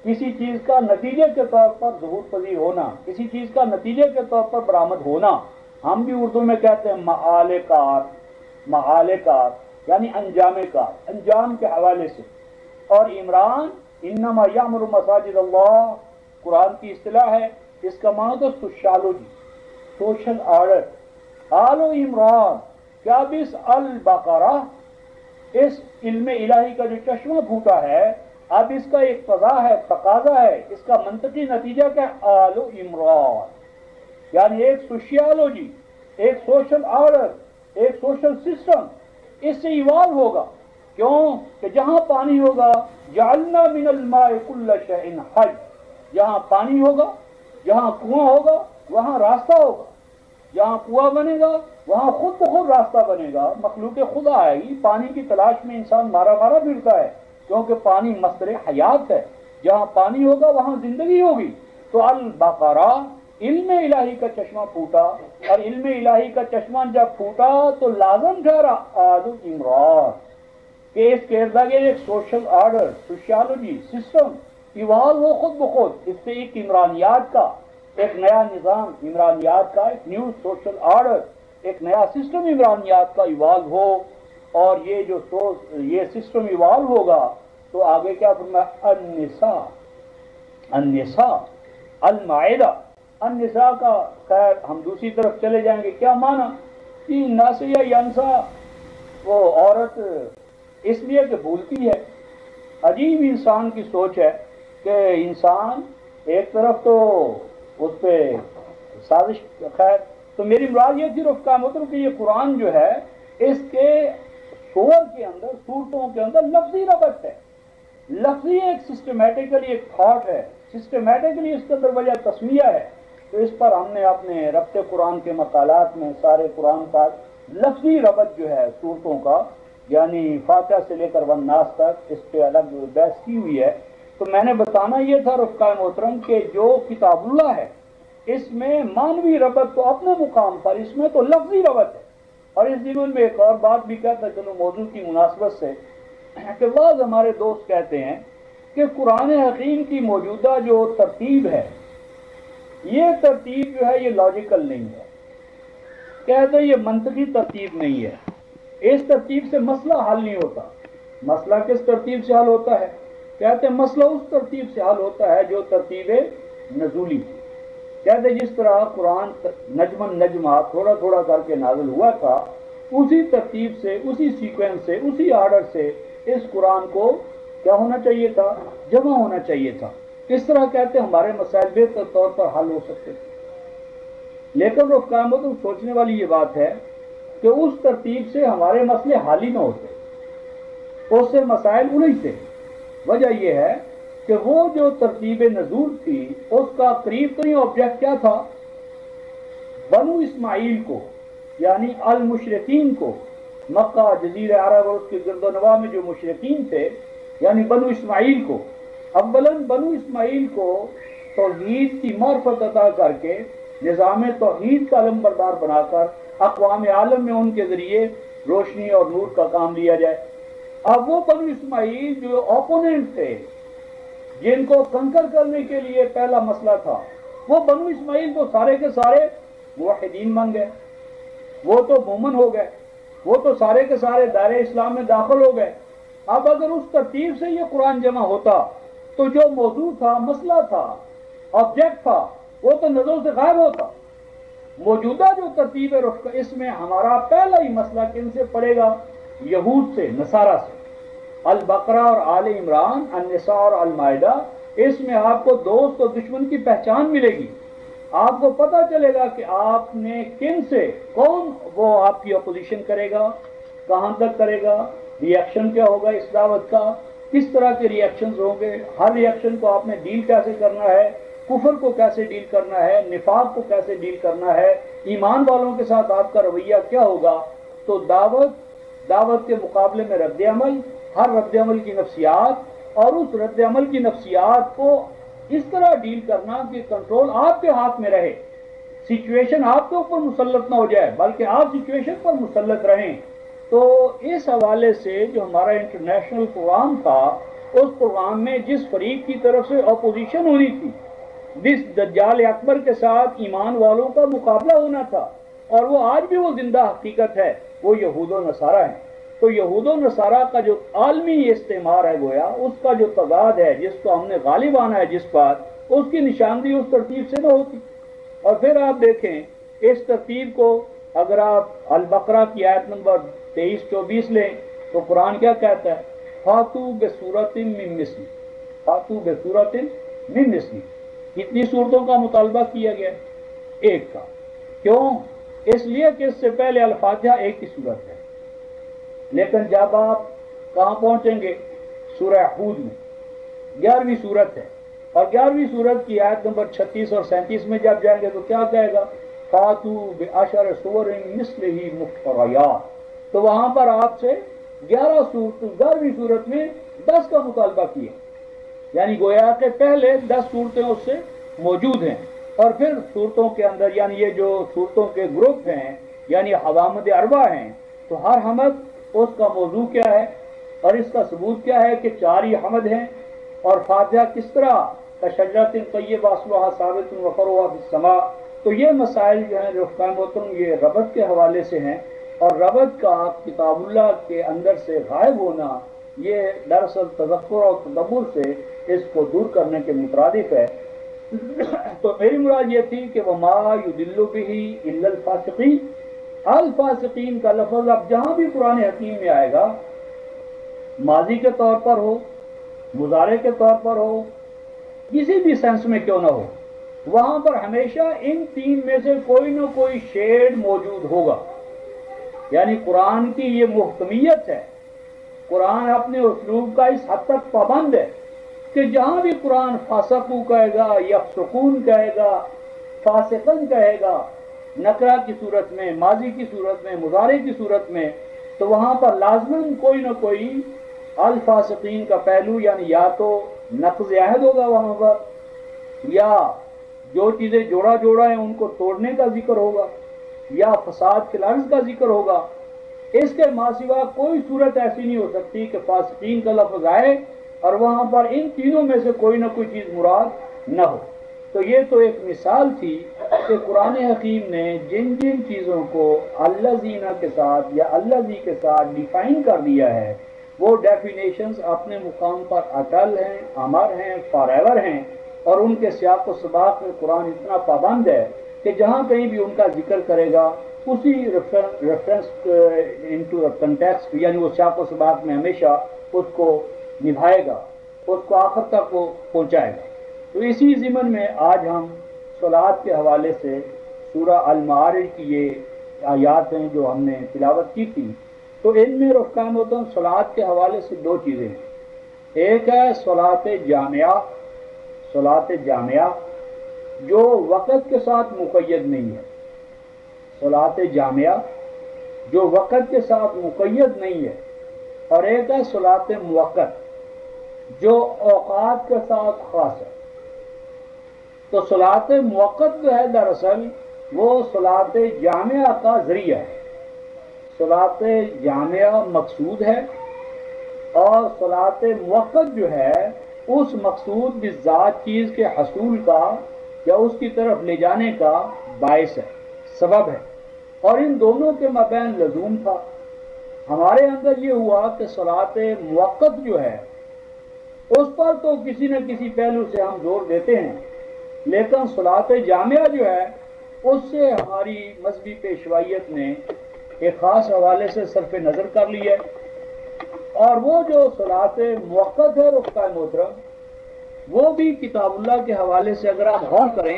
کسی چیز کا نتیجے کے طور پر ظہور پذیر ہونا، کسی چیز کا نتیجے کے طور پر برآمد ہونا. ہم بھی اردو میں کہتے ہیں معال کار، معال کار یعنی انجام کار، انجام کے حوالے سے. اور عمران انما یامر مساجد اللہ قرآن کی اصطلاح ہے، اس کا معنی تو سوشالوجی، سوشل آرڈر. آل عمران کیا اب اس البقرہ، اس علم الہی کا جو چشمہ پھوٹا ہے، اب اس کا ایک قضا ہے، تقاضا ہے، اس کا منطقی نتیجہ کیا ہے؟ آل عمران، یعنی ایک سوشیالوجی، ایک سوشل آرڈر، ایک سوشل سسٹم اس سے ایوالو ہوگا. کیوں کہ جہاں پانی ہوگا جعلنا من الماء کل شیء حی، جہاں پانی ہوگا، جہاں کنواں ہوگا وہاں راستہ ہوگا، جہاں کنواں بنے گا وہاں خود بخود راستہ بنے گا. مخلوق خدا آئے گی، پانی کی تلاش میں انسان مارا مارا پھرتا ہے کیونکہ پانی مصدر حیات ہے. جہاں پانی ہوگا وہاں زندگی ہوگی. تو البقرہ علم الہی کا چشمہ پھوٹا، اور علم الہی کا چشمہ جب پھوٹا تو لازم ٹھہرا آل عمران کہ اس کے ارد گرد ایک social order, sociology, system evolve ہو خود بخود. اس سے ایک عمرانیات کا ایک نیا نظام، عمرانیات کا ایک نیو سوشل آرڈر، ایک نیا سسٹم عمرانیات کا ایوالو ہو. اور یہ جو یہ سسٹم ایوالو ہوگا تو آگے کیا فرمایا؟ النساء، النساء، المائدہ. النساء کا خیر ہم دوسری طرف چلے جائیں گے، کیا معنی؟ کہ ناسیہ ینسا، وہ عورت اس لیے کہ بھولتی ہے. عجیب انسان کی سوچ ہے کہ انسان ایک طرف تو اس پہ سازش. خیر تو میری مراد یہ تھی رفقائے محترم کہ یہ قرآن جو ہے اس کے سور کے اندر، صورتوں کے اندر لفظی ربط ہے، لفظی ایک سسٹمیٹیکلی ایک تھاٹ ہے، سسٹمیٹیکلی اس کے اندر وجہ تسمیہ ہے. تو اس پر ہم نے اپنے ربط قرآن کے مقالات میں سارے قرآن پر لفظی ربط جو ہے صورتوں کا، یعنی فاتحہ سے لے کر والناس تک، اس پہ الگ بحث کی ہوئی ہے. تو میں نے بتانا یہ تھا رفقائے محترم کہ جو کتاب اللہ ہے اس میں مانوی ربط تو اپنے مقام پر، اس میں تو لفظی ربط ہے. اور اس ضمن میں ایک اور بات بھی کہتا چلو موضوع کی مناسبت سے کہ بعض ہمارے دوست کہتے ہیں کہ قرآن حکیم کی موجودہ جو ترتیب ہے یہ ترتیب جو ہے یہ لاجیکل نہیں ہے، کہتے ہیں یہ منطقی ترتیب نہیں ہے، اس ترتیب سے مسئلہ حل نہیں ہوتا۔ مسئلہ کس ترتیب سے حل ہوتا ہے؟ کہتے ہیں مسئلہ اس ترتیب سے حل ہوتا ہے جو ترتیب نزولی تھی۔ کہتے ہیں جس طرح قرآن نجمن نجمہ تھوڑا تھوڑا کر کے نازل ہوا تھا، اسی ترتیب سے، اسی سیکوینس سے، اسی آرڈر سے اس قرآن کو کیا ہونا چاہیے تھا؟ جمع ہونا چاہیے تھا۔ اس طرح کہتے ہیں ہمارے مسائل بہتر طور پر حل ہو سکتے تھے۔ لیکن وہ قیامت سوچنے والی یہ بات ہے کہ اس ترتیب سے ہمارے مسئلے حل ہی نہ ہوتے، اس سے مسائل الجھتے۔ وجہ یہ ہے کہ وہ جو ترتیب نزول تھی اس کا قریب ترین آبجیکٹ کیا تھا؟ بنو اسماعیل کو، یعنی المشرکین کو، مکہ، جزیرہ عرب اور اس کے گرد و نواح میں جو مشرکین تھے یعنی بنو اسماعیل کو، اولاً بنو اسماعیل کو توحید کی معرفت عطا کر کے نظام توحید کا علم بردار بنا کر اقوام عالم میں ان کے ذریعے روشنی اور نور کا کام لیا جائے۔ اب وہ بنو اسماعیل جو اوپوننٹ تھے، جن کو کنکر کرنے کے لیے پہلا مسئلہ تھا، وہ بنو اسماعیل تو سارے کے سارے موحدین بن گئے، وہ تو مومن ہو گئے، وہ تو سارے کے سارے دائرہ اسلام میں داخل ہو گئے۔ اب اگر اس ترتیب سے یہ قرآن جمع ہوتا تو جو موضوع تھا، مسئلہ تھا، آبجیکٹ تھا، وہ تو نظروں سے غائب ہوتا۔ موجودہ جو ترتیب ہے رخ کا، اس میں ہمارا پہلا ہی مسئلہ کن سے پڑے گا؟ یہود سے، نصارہ سے۔ البقرہ اور آل عمران، النساء اور المائدہ، اس میں آپ کو دوست اور دشمن کی پہچان ملے گی۔ آپ کو پتہ چلے گا کہ آپ نے کن سے، کون وہ آپ کی اپوزیشن کرے گا، کہاں تک کرے گا، ری ایکشن کیا ہوگا اس دعوت کا، کس طرح کے ری ایکشنز ہوں گے، ہر ری ایکشن کو آپ نے ڈیل کیسے کرنا ہے، کفر کو کیسے ڈیل کرنا ہے، نفاق کو کیسے ڈیل کرنا ہے، ایمان والوں کے ساتھ آپ کا رویہ کیا ہوگا۔ تو دعوت کے مقابلے میں رد عمل، ہر رد عمل کی نفسیات، اور اس رد عمل کی نفسیات کو اس طرح ڈیل کرنا کہ کنٹرول آپ کے ہاتھ میں رہے، سچویشن آپ کے اوپر مسلط نہ ہو جائے بلکہ آپ سچویشن پر مسلط رہیں۔ تو اس حوالے سے جو ہمارا انٹرنیشنل پروگرام تھا، اس پروگرام میں جس فریق کی طرف سے اپوزیشن ہونی تھی، جس دجال اکبر کے ساتھ ایمان والوں کا مقابلہ ہونا تھا، اور وہ آج بھی وہ زندہ حقیقت ہے، وہ یہود و نصارہ ہیں۔ تو یہود و نصارہ کا جو عالمی استعمار ہے گویا، اس کا جو تضاد ہے، جس کو ہم نے غالب آنا ہے جس بات، اس کی نشاندہی اس ترتیب سے نہ ہوتی۔ اور پھر آپ دیکھیں اس ترتیب کو، اگر آپ البقرہ کی آیت نمبر 23-24 لیں تو قرآن کیا کہتا ہے؟ فاتو بصورت من مثلی، فاتو بصورت من مثلی۔ کتنی صورتوں کا مطالبہ کیا گیا؟ ایک کا۔ کیوں؟ اس لیے کہ اس سے پہلے الفاتحہ ایک کی صورت ہے، لیکن جب آپ کہاں پہنچیں گے؟ سورہ ہود میں 11ویں صورت ہے، اور 11ویں صورت کی آیت نمبر 36 اور 37 میں جب جائیں گے تو کیا کہے گا؟ فاتو بعشر سور مثلہ مفتریات۔ تو وہاں پر آپ سے 11ویں صورت میں 10 کا مطالبہ کیا، یعنی گویا کہ پہلے 10 صورتیں اس سے موجود ہیں، اور پھر صورتوں کے اندر یعنی یہ جو صورتوں کے گروپ ہیں یعنی حوامد اربع ہیں، تو ہر حمد اس کا موضوع کیا ہے اور اس کا ثبوت کیا ہے کہ 4 ہی حمد ہیں، اور فاتحہ کس طرح کشجرۃ طیبہ اصلھا ثابت وفرعها فی السماء۔ تو یہ مسائل جو ہیں رفقائے محترم، یہ ربط کے حوالے سے ہیں، اور ربط کا کتاب اللہ کے اندر سے غائب ہونا یہ دراصل تذکر اور تدبر سے اس کو دور کرنے کے مترادف ہے۔ تو میری مراد یہ تھی کہ وَمَا يُضِلُّ بِهِ إِلَّا الْفَاسِقِينَ، الفاسقین کا لفظ اب جہاں بھی قرآن حکیم میں آئے گا، ماضی کے طور پر ہو، مضارع کے طور پر ہو، کسی بھی سینس میں کیوں نہ ہو، وہاں پر ہمیشہ ان 3 میں سے کوئی نہ کوئی شیڈ موجود ہوگا۔ یعنی قرآن کی یہ محکمیت ہے، قرآن اپنے اسلوب کا اس حد تک پابند ہے کہ جہاں بھی قرآن فاسقو کہے گا، یفسقون کہے گا، فاسقن کہے گا، نکرہ کی صورت میں، ماضی کی صورت میں، مضارع کی صورت میں، تو وہاں پر لازماً کوئی نہ کوئی الفاسقین کا پہلو، یعنی یا تو نقض عہد ہوگا وہاں پر، یا جو چیزیں جوڑا ہیں ان کو توڑنے کا ذکر ہوگا، یا فساد فی الارض کا ذکر ہوگا، اس کے ماں سوا کوئی صورت ایسی نہیں ہو سکتی کہ فاسقین کا لفظ آئے اور وہاں پر ان تینوں میں سے کوئی نہ کوئی چیز مراد نہ ہو۔ تو یہ تو ایک مثال تھی کہ قرآن حکیم نے جن جن چیزوں کو الذین کے ساتھ یا الذی کے ساتھ ڈیفائن کر دیا ہے، وہ ڈیفینیشنز اپنے مقام پر اٹل ہیں، امر ہیں، فار ایور ہیں، اور ان کے سیاق و سباق میں قرآن اتنا پابند ہے کہ جہاں کہیں بھی ان کا ذکر کرے گا اسی ریفرنس انٹو کنٹیکسٹ، یعنی وہ سیاق و سباق میں ہمیشہ اس کو نبھائے گا، اس کو آخر تک وہ پہنچائے گا۔ تو اسی ضمن میں آج ہم صلاۃ کے حوالے سے سورہ المعارج کی یہ آیات ہیں جو ہم نے تلاوت کی تھی، تو ان میں رفقان محترم صلاۃ کے حوالے سے دو چیزیں ہیں۔ ایک ہے صلاۃ جامعہ، صلاۃ جامعہ جو وقت کے ساتھ مقید نہیں ہے، صلاۃ جامعہ جو وقت کے ساتھ مقید نہیں ہے، اور ایک ہے صلاۃ موقت جو اوقات کے ساتھ خاص ہے۔ تو صلاۃ موقت جو ہے دراصل وہ صلاۃ جامعہ کا ذریعہ ہے، صلاۃ جامعہ مقصود ہے، اور صلاۃ موقت جو ہے اس مقصود بالذات چیز کے حصول کا یا اس کی طرف لے جانے کا باعث ہے، سبب ہے، اور ان دونوں کے مابین لزوم تھا۔ ہمارے اندر یہ ہوا کہ صلاۃ موقت جو ہے اس پر تو کسی نہ کسی پہلو سے ہم زور دیتے ہیں، لیکن صلاۃ جامعہ جو ہے اس سے ہماری مذہبی پیشوائیت نے ایک خاص حوالے سے صرف نظر کر لی ہے، اور وہ جو صلاۃ موقت ہے رفقائے محترم، وہ بھی کتاب اللہ کے حوالے سے اگر آپ غور کریں،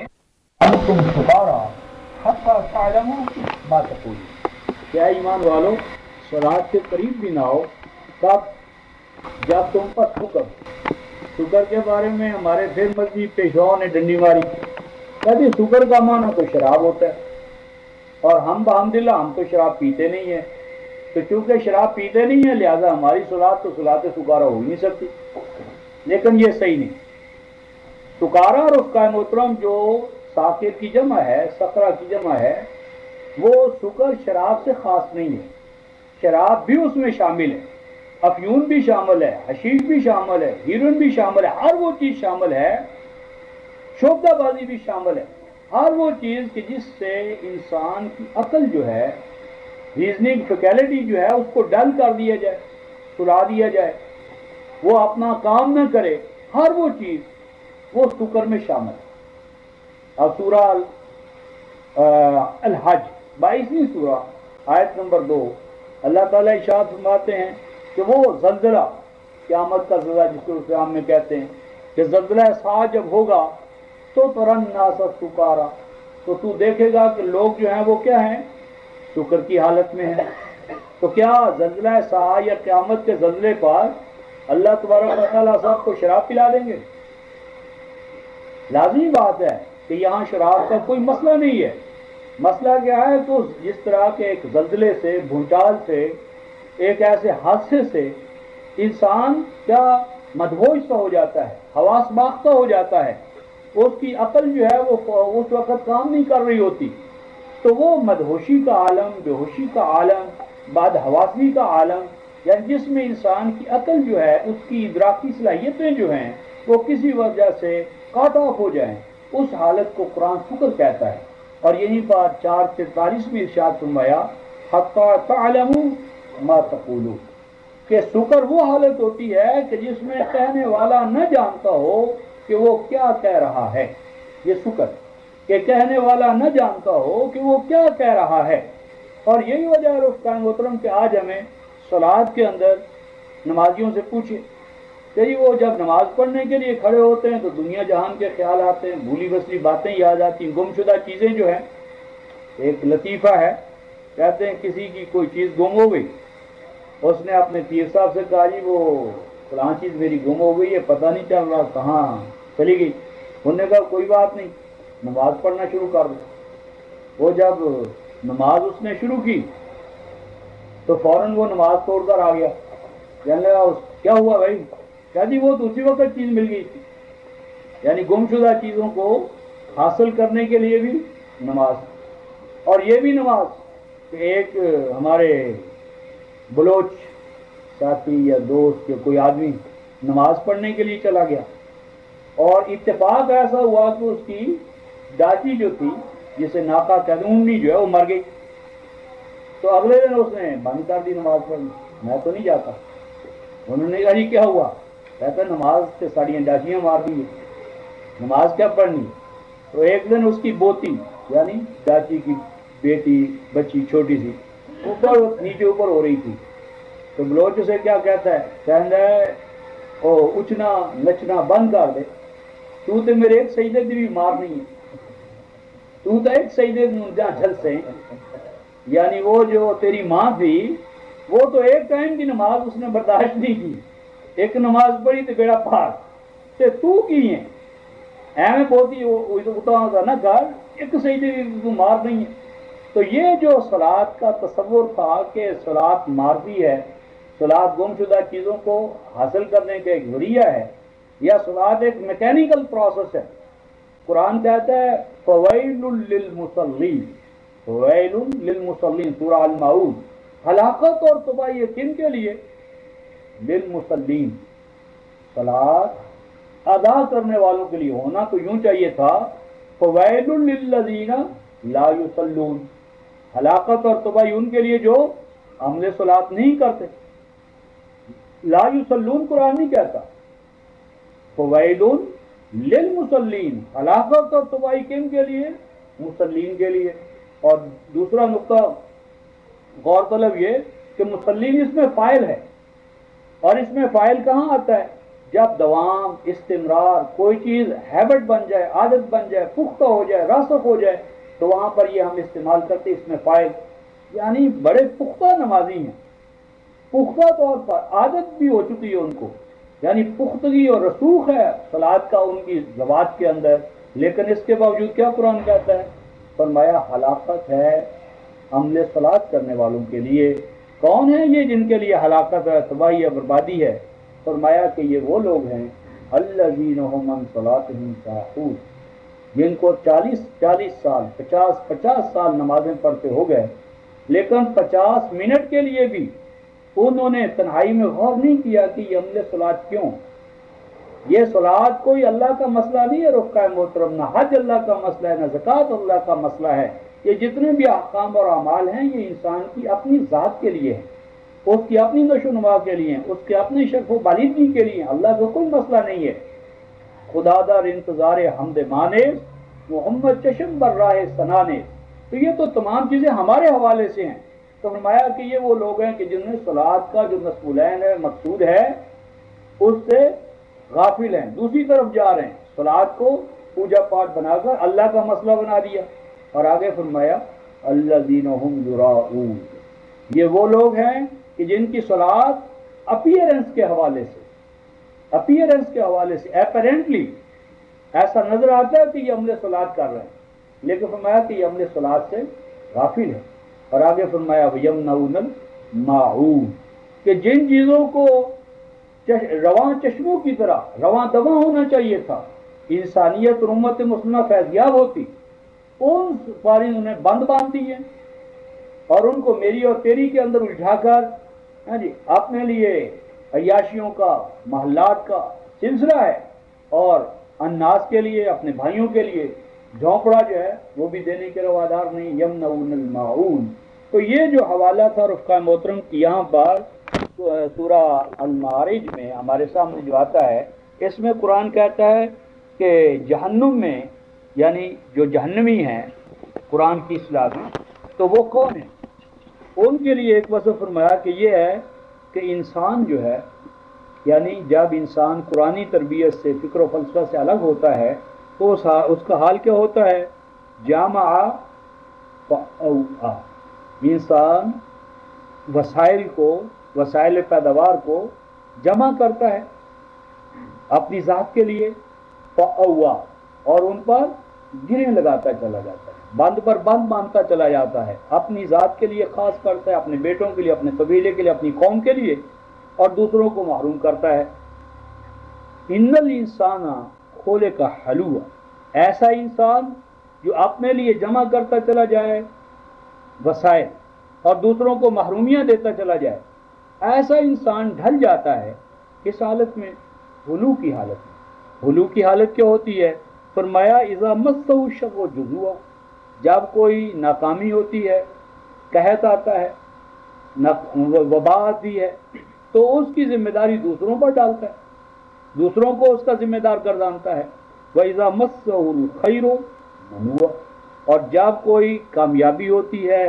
انتم سکارا حتی تعلموا ما تقولون، کیا ایمان والو صلاۃ کے قریب بھی نہ ہو، کب؟ جب تم پر سکر کے بارے میں ہمارے پھر مذہبی پیشواؤں نے ڈنڈی ماری، کبھی سکر کا معنی تو شراب ہوتا ہے، اور ہم بحمدللہ ہم تو شراب پیتے نہیں ہیں، تو چونکہ شراب پیتے نہیں ہیں لہذا ہماری صلاۃ تو صلاۃ سکارا ہو ہی نہیں سکتی، لیکن یہ صحیح نہیں۔ سکارا رفقائے محترم جو ساکر کی جمع ہے، سکرہ کی جمع ہے، وہ سکر شراب سے خاص نہیں ہے، شراب بھی اس میں شامل ہے، افیون بھی شامل ہے، حشیش بھی شامل ہے، ہیروئن بھی شامل ہے، ہر وہ چیز شامل ہے، شوبدہ بازی بھی شامل ہے، ہر وہ چیز کہ جس سے انسان کی عقل جو ہے، ریزننگ فیکلٹی جو ہے، اس کو ڈل کر دیا جائے، سلا دیا جائے، وہ اپنا کام نہ کرے، ہر وہ چیز وہ سکر میں شامل ہے۔ اب سورہ الحج 22ویں سورہ آیت نمبر 2 اللہ تعالیٰ ارشاد فرماتے ہیں کہ وہ زلزلہ، قیامت کا زلزلہ جس کو قیام میں کہتے ہیں، کہ زلزلہ سا جب ہوگا تو ترن الناس سکارا، تو تو دیکھے گا کہ لوگ جو ہیں وہ کیا ہیں؟ سکر کی حالت میں ہیں۔ تو کیا زلزلہ سا یا قیامت کے زلزلے پر اللہ تبارک و تعالیٰ سب کو شراب پلا دیں گے؟ لازمی بات ہے کہ یہاں شراب کا کوئی مسئلہ نہیں ہے۔ مسئلہ کیا ہے؟ تو جس طرح کے ایک زلزلے سے، بھونچال سے، ایک ایسے حادثے سے انسان کیا مدہوش سا ہو جاتا ہے، حواس باختہ ہو جاتا ہے، اس کی عقل جو ہے وہ اس وقت کام نہیں کر رہی ہوتی، تو وہ مدہوشی کا عالم، بے ہوشی کا عالم، بعد حواسی کا عالم، یعنی جس میں انسان کی عقل جو ہے، اس کی ادراکی صلاحیتیں جو ہیں وہ کسی وجہ سے کٹ آف ہو جائیں، اس حالت کو قرآن سکر کہتا ہے۔ اور یہیں پر 4:43 میں ارشاد فرمایا حتی تعلموا ما تقولون، کہ سکر وہ حالت ہوتی ہے کہ جس میں کہنے والا نہ جانتا ہو کہ وہ کیا کہہ رہا ہے، یہ سکر، کہ کہنے والا نہ جانتا ہو کہ وہ کیا کہہ رہا ہے۔ اور یہی وجہ ہے رفقائے محترم کہ آج ہمیں صلاۃ کے اندر نمازیوں سے پوچھیں کہ وہ جب نماز پڑھنے کے لیے کھڑے ہوتے ہیں تو دنیا جہان کے خیال آتے ہیں، بھولی بسری باتیں یاد آتی ہیں، گم شدہ چیزیں جو ہیں۔ ایک لطیفہ ہے، کہتے ہیں کسی کی کوئی چیز گم ہو گئی، اس نے اپنے پیر صاحب سے کہا جی وہ فلاں چیز میری گم ہو گئی ہے، پتہ نہیں چل رہا کہاں چلی گئی۔ انہوں نے کہا کوئی بات نہیں، نماز پڑھنا شروع کر دو۔ وہ جب نماز اس نے شروع کی تو فوراً وہ نماز توڑ کر آ گیا، کہنے لگا کیا ہوا بھائی؟ کہا جی وہ تو اسی وقت چیز مل گئی تھی، یعنی گم شدہ چیزوں کو حاصل کرنے کے لیے بھی نماز۔ اور یہ بھی نماز کہ ایک ہمارے بلوچ ساتھی یا دوست یا کوئی آدمی نماز پڑھنے کے لیے چلا گیا اور اتفاق ایسا ہوا کہ اس کی ڈاچی جو تھی جسے ناکا کہتے ہیں اونی جو ہے وہ مر گئی، تو اگلے دن اس نے بند کر دی نماز پڑھنی، میں تو نہیں جاتا۔ انہوں نے کہا جی کیا ہوا؟ کہتا نماز سے ساڑیاں ڈاچیاں مار دی، نماز کیا پڑھنی؟ تو ایک دن اس کی بوتی یعنی ڈاچی کی بیٹی بچی چھوٹی سی اوپر نیچے اوپر ہو رہی تھی، تو بلوچ سے کیا کہتا ہے، کہتا ہے او اچنا نچنا بند کر دے، تو میرے ایک سجدے کی بھی مار نہیں ہے، تو ایک سجدے جہاں جھل سے، یعنی وہ جو تیری ماں تھی وہ تو ایک ٹائم کی نماز اس نے برداشت نہیں کی، ایک نماز پڑھی تو بیڑا پار تے تو کی ہے ایویں بہت ہی اتنا نہ کر، ایک سجدے کی مار نہیں ہے۔ تو یہ جو صلاۃ کا تصور تھا کہ صلاۃ مارتی ہے، صلاۃ گم شدہ چیزوں کو حاصل کرنے کا ایک ذریعہ ہے، یا صلاۃ ایک میکینیکل پروسیس ہے۔ قرآن کہتا ہے فویل للمصلین، فویل للمصلین، سورہ المعون، ہلاکت اور تباہی کن کے لیے؟ للمصلین، صلاۃ ادا کرنے والوں کے لیے۔ ہونا تو یوں چاہیے تھا فویل للذین لا یصلون، ہلاکت اور تباہی ان کے لیے جو عمل صلاۃ نہیں کرتے۔ لا یصلون قرآن نہیں کہتا، فویل للمصلین، ہلاکت اور تباہی کن کے لیے؟ مصلین کے لیے۔ اور دوسرا نقطہ غور طلب یہ کہ مصلین اس میں فاعل ہے، اور اس میں فاعل کہاں آتا ہے؟ جب دوام استمرار کوئی چیز ہیبٹ بن جائے، عادت بن جائے، پختہ ہو جائے، راسخ ہو جائے، تو وہاں پر یہ ہم استعمال کرتے اس میں فاعل، یعنی بڑے پختہ نمازی ہیں، پختہ طور پر عادت بھی ہو چکی ہے ان کو، یعنی پختگی اور رسوخ ہے صلاۃ کا ان کی ذوات کے اندر، لیکن اس کے باوجود کیا قرآن کہتا ہے؟ فرمایا ہلاکت ہے عمل صلاۃ کرنے والوں کے لیے۔ کون ہے یہ جن کے لیے ہلاکت ہے، تباہی ہے، بربادی ہے؟ فرمایا کہ یہ وہ لوگ ہیں الذین هم عن صلاتهم ساہون، جن کو 40 سال 50 سال نمازیں پڑھتے ہو گئے، لیکن 50 منٹ کے لیے بھی انہوں نے تنہائی میں غور نہیں کیا کہ یہ عمل صلاۃ کیوں؟ یہ صلاۃ کوئی اللہ کا مسئلہ نہیں ہے رفقا محترم، نہ حج اللہ کا مسئلہ ہے، نہ زکوٰۃ اللہ کا مسئلہ ہے۔ یہ جتنے بھی احکام اور اعمال ہیں یہ انسان کی اپنی ذات کے لیے ہیں، اس کی اپنی نشو و نما کے لیے ہیں، اس کے اپنی شرف و بالیدگی کے لیے ہیں، اللہ کا کوئی مسئلہ نہیں ہے۔ خدا دار انتظار حمد مانے محمد چشم بر راہ سنانے، تو یہ تو تمام چیزیں ہمارے حوالے سے ہیں۔ تو فرمایا کہ یہ وہ لوگ ہیں کہ جنہیں صلاۃ کا جو نصب العین ہے، مقصود ہے، اس سے غافل ہیں، دوسری طرف جا رہے ہیں، صلاۃ کو پوجا پاٹ بنا کر اللہ کا مسئلہ بنا دیا۔ اور آگے فرمایا الذین هم یراؤون، یہ وہ لوگ ہیں کہ جن کی صلاۃ اپیئرنس کے حوالے سے اپیرنٹلی ایسا نظر آتا ہے کہ یہ عمل صلاۃ کر رہے ہیں، لیکن فرمایا کہ یہ عمل صلاۃ سے غافل ہے۔ اور آگے فرمایا وَيَمْنَعُونَ الْمَاعُونَ، کہ جن چیزوں کو رواں چشموں کی طرح رواں دواں ہونا چاہیے تھا، انسانیت اور امت مسلمہ فیضیاب ہوتی، ان ساری انہیں بند باندھ دی ہے، اور ان کو میری اور تیری کے اندر الجھا کر اپنے لیے عیاشیوں کا محلات کا سلسلہ ہے، اور الناس کے لیے اپنے بھائیوں کے لیے جھونپڑا جو ہے وہ بھی دینے کے روادار نہیں۔ یمنعون الماعون، تو یہ جو حوالہ تھا رفقا محترم کی یہاں پر سورہ المعارج میں ہمارے سامنے جو آتا ہے، اس میں قرآن کہتا ہے کہ جہنم میں، یعنی جو جہنمی ہیں قرآن کی اصطلاح میں، تو وہ کون ہیں؟ ان کے لیے ایک وصف فرمایا کہ یہ ہے کہ انسان جو ہے، یعنی جب انسان قرآنی تربیت سے، فکر و فلسفہ سے الگ ہوتا ہے تو اس کا حال کیا ہوتا ہے؟ جامع فأوعى، انسان وسائل پیداوار کو جمع کرتا ہے اپنی ذات کے لیے، فأوعى، اور ان پر گریں لگاتا چلا جاتا ہے، بند پر بند باندھتا چلا جاتا ہے، اپنی ذات کے لیے خاص کرتا ہے، اپنے بیٹوں کے لیے، اپنے قبیلے کے لیے، اپنی قوم کے لیے، اور دوسروں کو محروم کرتا ہے۔ ان الانسان خلق ہلوعا، ایسا انسان جو اپنے لیے جمع کرتا چلا جائے وسائل اور دوسروں کو محرومیاں دیتا چلا جائے، ایسا انسان ڈھل جاتا ہے اس حالت میں، غلو کی حالت میں۔ غلو کی حالت کیا ہوتی ہے؟ فرمایا اذا مسہ الشر جزوعا، جب کوئی ناکامی ہوتی ہے، قحط آتا ہے، وبا آتی ہے، تو اس کی ذمہ داری دوسروں پر ڈالتا ہے، دوسروں کو اس کا ذمہ دار گردانتا ہے۔ وَإِذَا مَسَّهُ الْخَيْرُ مَنُوعًا، اور جب کوئی کامیابی ہوتی ہے،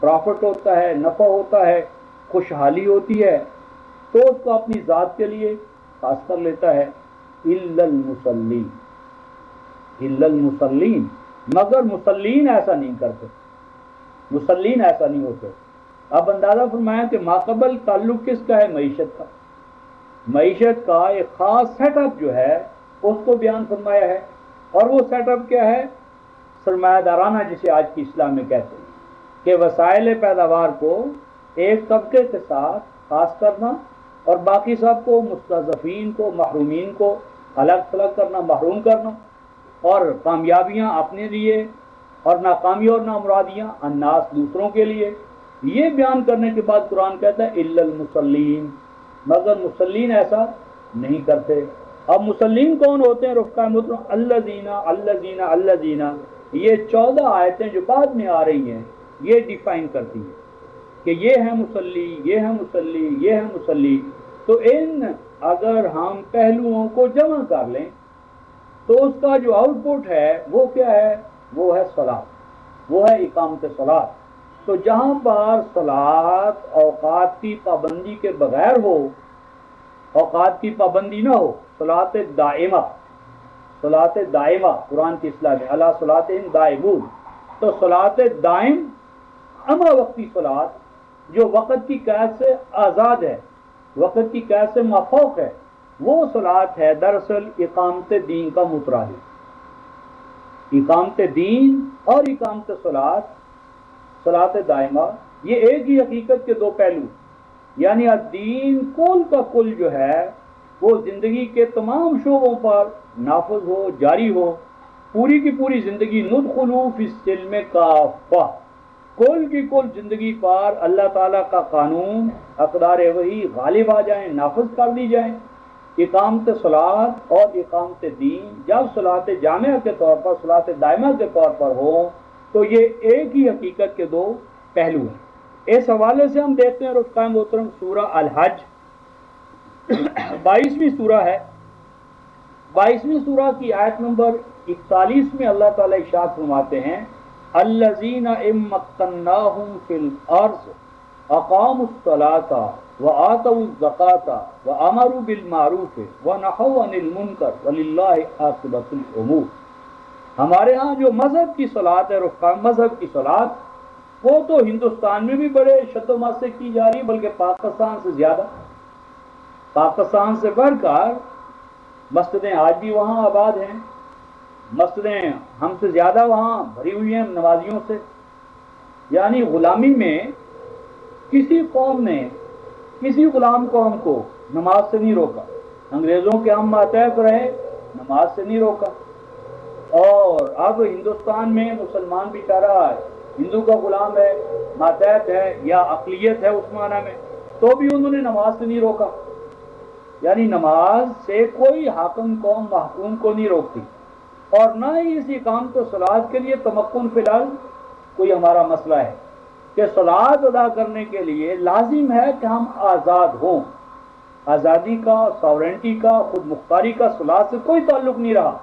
پرافٹ ہوتا ہے، نفع ہوتا ہے، خوشحالی ہوتی ہے، تو اس کو اپنی ذات کے لیے خاص کر لیتا ہے۔ إِلَّا الْمُصَلِّينَ، إِلَّا الْمُصَلِّينَ، مگر مسلین ایسا نہیں کرتے، مسلین ایسا نہیں ہوتے۔ اب اندازہ فرمایا کہ ماقبل تعلق کس کا ہے؟ معیشت کا۔ معیشت کا ایک خاص سیٹ اپ جو ہے اس کو بیان فرمایا ہے، اور وہ سیٹ اپ کیا ہے؟ سرمایہ دارانہ، جسے آج کی اسلام میں کہتے ہیں کہ وسائل پیداوار کو ایک طبقے کے ساتھ خاص کرنا اور باقی سب کو، مستضعفین کو، محرومین کو الگ تھلگ کرنا، محروم کرنا، اور کامیابیاں اپنے لیے اور ناکامی اور نامرادیاں الناس دوسروں کے لیے۔ یہ بیان کرنے کے بعد قرآن کہتا ہے الا المصلین، مگر مسلین ایسا نہیں کرتے۔ اب مسلین کون ہوتے ہیں رفقا محترم؟ الذین الذین الذین، یہ 14 آیتیں جو بعد میں آ رہی ہیں یہ ڈیفائن کرتی ہیں کہ یہ ہے مسلی، یہ ہے مسلی، یہ ہے مسلی۔ تو ان اگر ہم پہلوؤں کو جمع کر لیں تو اس کا جو آؤٹ پٹ ہے وہ کیا ہے؟ وہ ہے صلاۃ، وہ ہے اقامت صلاۃ۔ تو جہاں پر صلاۃ اوقات کی پابندی کے بغیر ہو، اوقات کی پابندی نہ ہو، صلاۃ دائمہ، صلاۃ دائمہ قرآن کی اصطلاح میں علی صلاۃ دائمون، تو صلاۃ دائم اما وقتی صلاۃ جو وقت کی قید سے آزاد ہے، وقت کی قید سے مافوق ہے، وہ صلاۃ ہے دراصل اقامت دین کا مترادف۔ اقامت دین اور اقامت صلاۃ، صلاۃ دائمہ، یہ ایک ہی حقیقت کے دو پہلو، یعنی الدین کل کا کل جو ہے وہ زندگی کے تمام شعبوں پر نافذ ہو، جاری ہو، پوری کی پوری زندگی ندخلوا فی السلم کافہ، کل کی کل زندگی پر اللہ تعالیٰ کا قانون، اقدار وحی غالب آ جائیں، نافذ کر دی جائیں۔ اقامت صلاۃ اور اقامت دین جب صلاۃ جامعہ کے طور پر، صلاۃ دائمہ کے طور پر ہو تو یہ ایک ہی حقیقت کے دو پہلو ہیں۔ اس حوالے سے ہم دیکھتے ہیں رفقا محترم سورہ الحج 22ویں سورہ ہے، 22ویں سورہ کی آیت نمبر 41 میں اللہ تعالیٰ ارشاد فرماتے ہیں الذین ان مکناہم فی الارض اقاموا الصلاۃ وآتوا الزکاۃ وامروا بالمعروف ونہوا عن المنکر وللہ عاقبۃ الامور۔ ہمارے ہاں جو مذہب کی صلاۃ ہے رفقا، مذہب کی صلاۃ وہ تو ہندوستان میں بھی بڑے شد و مت سے کی جا رہی ہے، بلکہ پاکستان سے زیادہ، پاکستان سے بڑھ کر مسجدیں آج بھی وہاں آباد ہیں، مسجدیں ہم سے زیادہ وہاں بھری ہوئی ہیں نمازیوں سے۔ یعنی غلامی میں کسی قوم نے کسی غلام قوم کو نماز سے نہیں روکا، انگریزوں کے ہم ماتحت رہے، نماز سے نہیں روکا، اور اب ہندوستان میں مسلمان بھی کہہ رہا ہے ہندو کا غلام ہے، ماتحت ہے یا اقلیت ہے اس معنی میں، تو بھی انہوں نے نماز سے نہیں روکا۔ یعنی نماز سے کوئی حاکم قوم محکوم کو نہیں روکتی، اور نہ ہی اس اقامت و صلاۃ کے لیے تمکن فی الحال کوئی ہمارا مسئلہ ہے کہ صلاۃ ادا کرنے کے لیے لازم ہے کہ ہم آزاد ہوں۔ آزادی کا، ساورنٹی کا، خود مختاری کا صلاۃ سے کوئی تعلق نہیں رہا،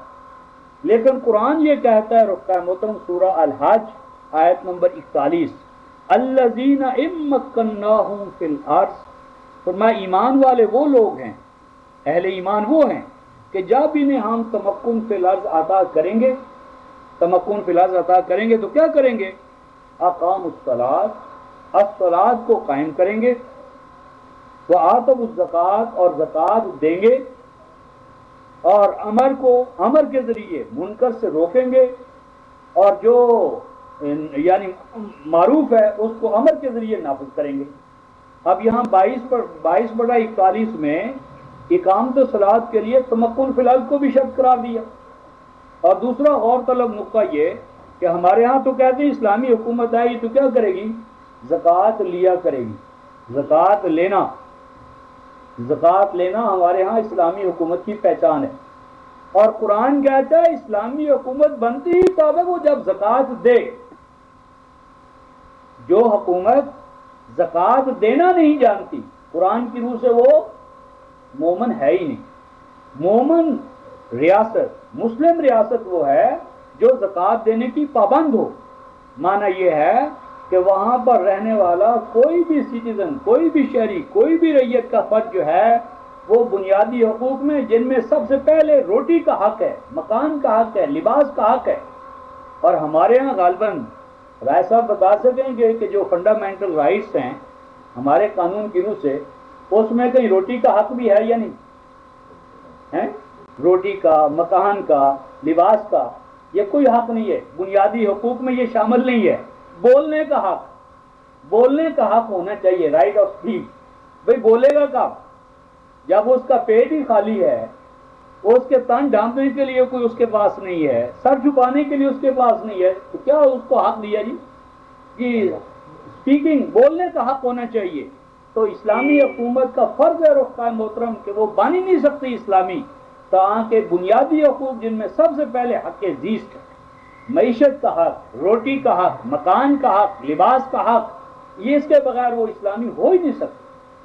لیکن قرآن یہ کہتا ہے رفقا محترم سورہ الحج آیت نمبر 41 الذین ان مکناہم فی الارض، فرمایا ایمان والے وہ لوگ ہیں، اہل ایمان وہ ہیں کہ جب انہیں ہم تمکن فی الارض عطا کریں گے، تمکن فی الارض عطا کریں گے تو کیا کریں گے؟ اقام الصلاۃ، الصلاۃ کو قائم کریں گے، وآتوا الزکاۃ، اور زکوٰۃ دیں گے، اور امر کو امر کے ذریعے منکر سے روکیں گے، اور جو یعنی معروف ہے اس کو امر کے ذریعے نافذ کریں گے۔ اب یہاں 22/41 میں اقامت صلاۃ کے لیے تمکن فی الحال کو بھی شرط قرار دیا۔ اور دوسرا غور طلب نقطہ یہ کہ ہمارے ہاں تو کہتے ہیں اسلامی حکومت آئے گی تو کیا کرے گی؟ زکوٰۃ لیا کرے گی. زکوٰۃ لینا، زکوٰۃ لینا ہمارے ہاں اسلامی حکومت کی پہچان ہے. اور قرآن کہتا ہے اسلامی حکومت بنتی ہی تب ہے وہ جب زکوٰۃ دے. جو حکومت زکوٰۃ دینا نہیں جانتی قرآن کی روح سے وہ مومن ہے ہی نہیں. مومن ریاست، مسلم ریاست وہ ہے جو زکوٰۃ دینے کی پابند ہو. معنی یہ ہے کہ وہاں پر رہنے والا کوئی بھی سٹیزن، کوئی بھی شہری، کوئی بھی رعیت کا فرد جو ہے وہ بنیادی حقوق میں، جن میں سب سے پہلے روٹی کا حق ہے، مکان کا حق ہے، لباس کا حق ہے. اور ہمارے ہاں غالباً رائے صاحب بتا سکیں گے کہ جو فنڈامنٹل رائٹس ہیں ہمارے قانون کی روح سے، اس میں کہیں روٹی کا حق بھی ہے یا نہیں ہے؟ روٹی کا، مکان کا، لباس کا، یہ کوئی حق نہیں ہے. بنیادی حقوق میں یہ شامل نہیں ہے. بولنے کا حق، بولنے کا حق ہونا چاہیے، رائٹ آف اسپیچ. بھئی بولے گا کب؟ جب اس کا پیٹ ہی خالی ہے، اس کے تن ڈھانپنے کے لیے کوئی اس کے پاس نہیں ہے، سر چھپانے کے لیے اس کے پاس نہیں ہے، تو کیا اس کو حق دیا جی؟ کہ اسپیکنگ، بولنے کا حق ہونا چاہیے. تو اسلامی حکومت کا فرض ہے رفقائے محترم کہ وہ بن ہی نہیں سکتی اسلامی تاکہ بنیادی حقوق جن میں سب سے پہلے حق زیست ہے، معیشت کا حق، روٹی کا حق، مکان کا حق، لباس کا حق، یہ اس کے بغیر وہ اسلامی ہو ہی نہیں سکتی.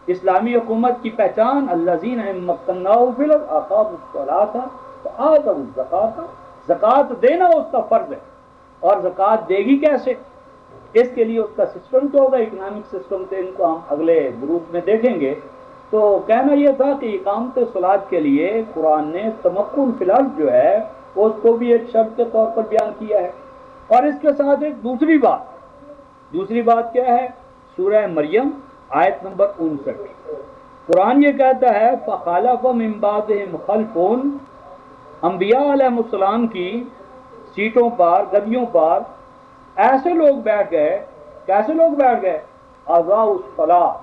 اسلامی حکومت کی پہچان الذین مکناہم فی الارض اقاموا الصلاۃ وآتوا الزکاۃ. زکوٰۃ دینا اس کا فرض ہے. اور زکوٰۃ دے گی کیسے؟ اس کے لیے اس کا سسٹم تو ہوگا، اکنامک سسٹم تھے، ان کو ہم اگلے دروس میں دیکھیں گے. تو کہنا یہ تھا کہ اقامت صلاۃ کے لیے قرآن نے تمکن فی الارض جو ہے اس کو بھی ایک شرط کے طور پر بیان کیا ہے. اور اس کے ساتھ ایک دوسری بات کیا ہے؟ سورہ مریم آیت نمبر 59 قرآن یہ کہتا ہے فَخَلَفَ مِن بَعْدِهِمْ خَلْفٌ، انبیاء علیہ السلام کی سیٹوں پر، گدیوں پر ایسے لوگ بیٹھ گئے. کیسے لوگ بیٹھ گئے؟ اضاعوا الصلاۃ،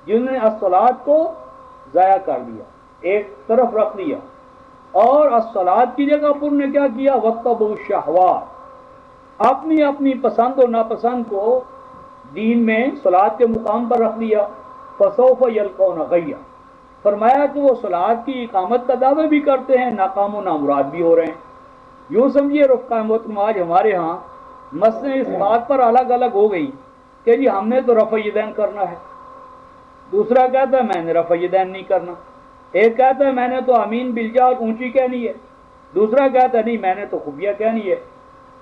جنہوں نے الصلاۃ کو ضائع کر دیا، ایک طرف رکھ دیا. اور الصلاۃ کی جگہ پر نے کیا کیا؟ وَاتَّبَعُوا الشَّهَوَاتِ، اپنی اپنی پسند و ناپسند کو دین میں صلاۃ کے مقام پر رکھ لیا. فَسَوْفَ يَلْقَوْنَ غَيًّا، فرمایا کہ وہ صلاۃ کی اقامت کا دعوے بھی کرتے ہیں، ناکام و نامراد بھی ہو رہے ہیں. یوں سمجھیے رفقائے محترم آج ہمارے ہاں مسئلے اس بات پر الگ الگ ہو گئی کہ جی ہم نے تو رفع یدین کرنا ہے، دوسرا کہتا ہے میں نے رفع یدین نہیں کرنا، ایک کہتا ہے میں نے تو آمین بالجار اونچی کہنی ہے، دوسرا کہتا ہے نہیں میں نے تو خفیہ کہنی ہے.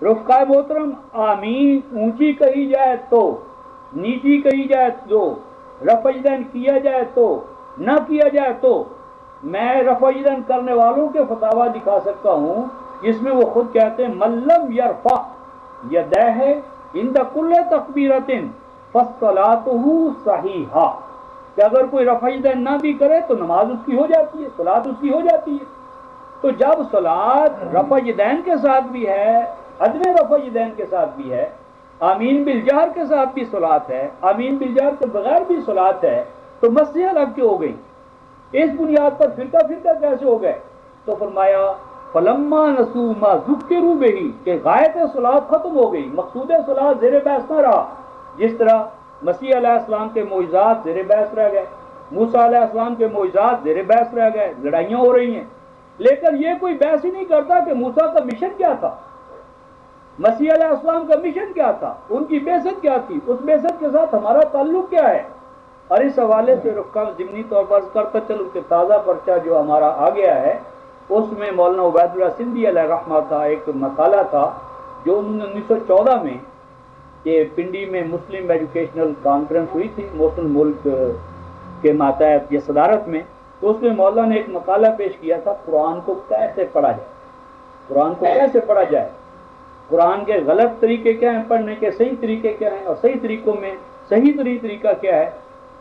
رفقائے محترم آمین اونچی کہی جائے تو، نیچی کہی جائے تو، رفع یدین کیا جائے تو، نہ کیا جائے تو، میں رفع یدین کرنے والوں کے فتاویٰ دکھا سکتا ہوں جس میں وہ خود کہتے ہیں من لم یرفع یدیہ عند کل تکبیرۃ فصلاۃہ صحیحہ، کہ اگر کوئی رفع یدین نہ بھی کرے تو نماز اس کی ہو جاتی ہے، صلاۃ اس کی ہو جاتی ہے. تو جب صلاۃ رفع یدین کے ساتھ بھی ہے، عدم رفع یدین کے ساتھ بھی ہے، آمین بالجہر کے ساتھ بھی صلاۃ ہے، آمین بالجہر کے بغیر بھی صلاۃ ہے، تو مسئلہ الگ کیوں ہو گئی؟ اس بنیاد پر فرقہ کیسے ہو گئے؟ تو فرمایا فلما نسوا ما ذکروا بہ، کہ غایت صلاۃ ختم ہو گئی، مقصود صلاۃ زیر بحث نہ رہا. جس طرح مسیح علیہ السلام کے معجزات زیر بحث رہ گئے، موسیٰ علیہ السلام کے معجزات زیر بحث رہ گئے، لڑائیاں ہو رہی ہیں، لیکن یہ کوئی بحث ہی نہیں کرتا کہ موسیٰ کا مشن کیا تھا، مسیح علیہ السلام کا مشن کیا تھا، ان کی بعثت کیا تھی، اس بعثت کے ساتھ ہمارا تعلق کیا ہے. اور اس حوالے سے رفقا ضمنی طور پر کرتا چلوں کہ تازہ پرچہ جو ہمارا آ گیا ہے اس میں مولانا عبید اللہ سندھی علیہ رحمہ کا ایک مقالہ تھا جو 1914 میں کہ پنڈی میں مسلم ایجوکیشنل کانفرنس ہوئی تھی مسلم ملک کے ماتحت یا صدارت میں. تو اس میں مولانا نے ایک مقالہ پیش کیا تھا قرآن کو کیسے پڑھا جائے، قرآن کو کیسے پڑھا جائے، قرآن کے غلط طریقے کیا ہیں پڑھنے کے، صحیح طریقے کیا ہیں، اور صحیح طریقوں میں صحیح طریقہ کیا ہے.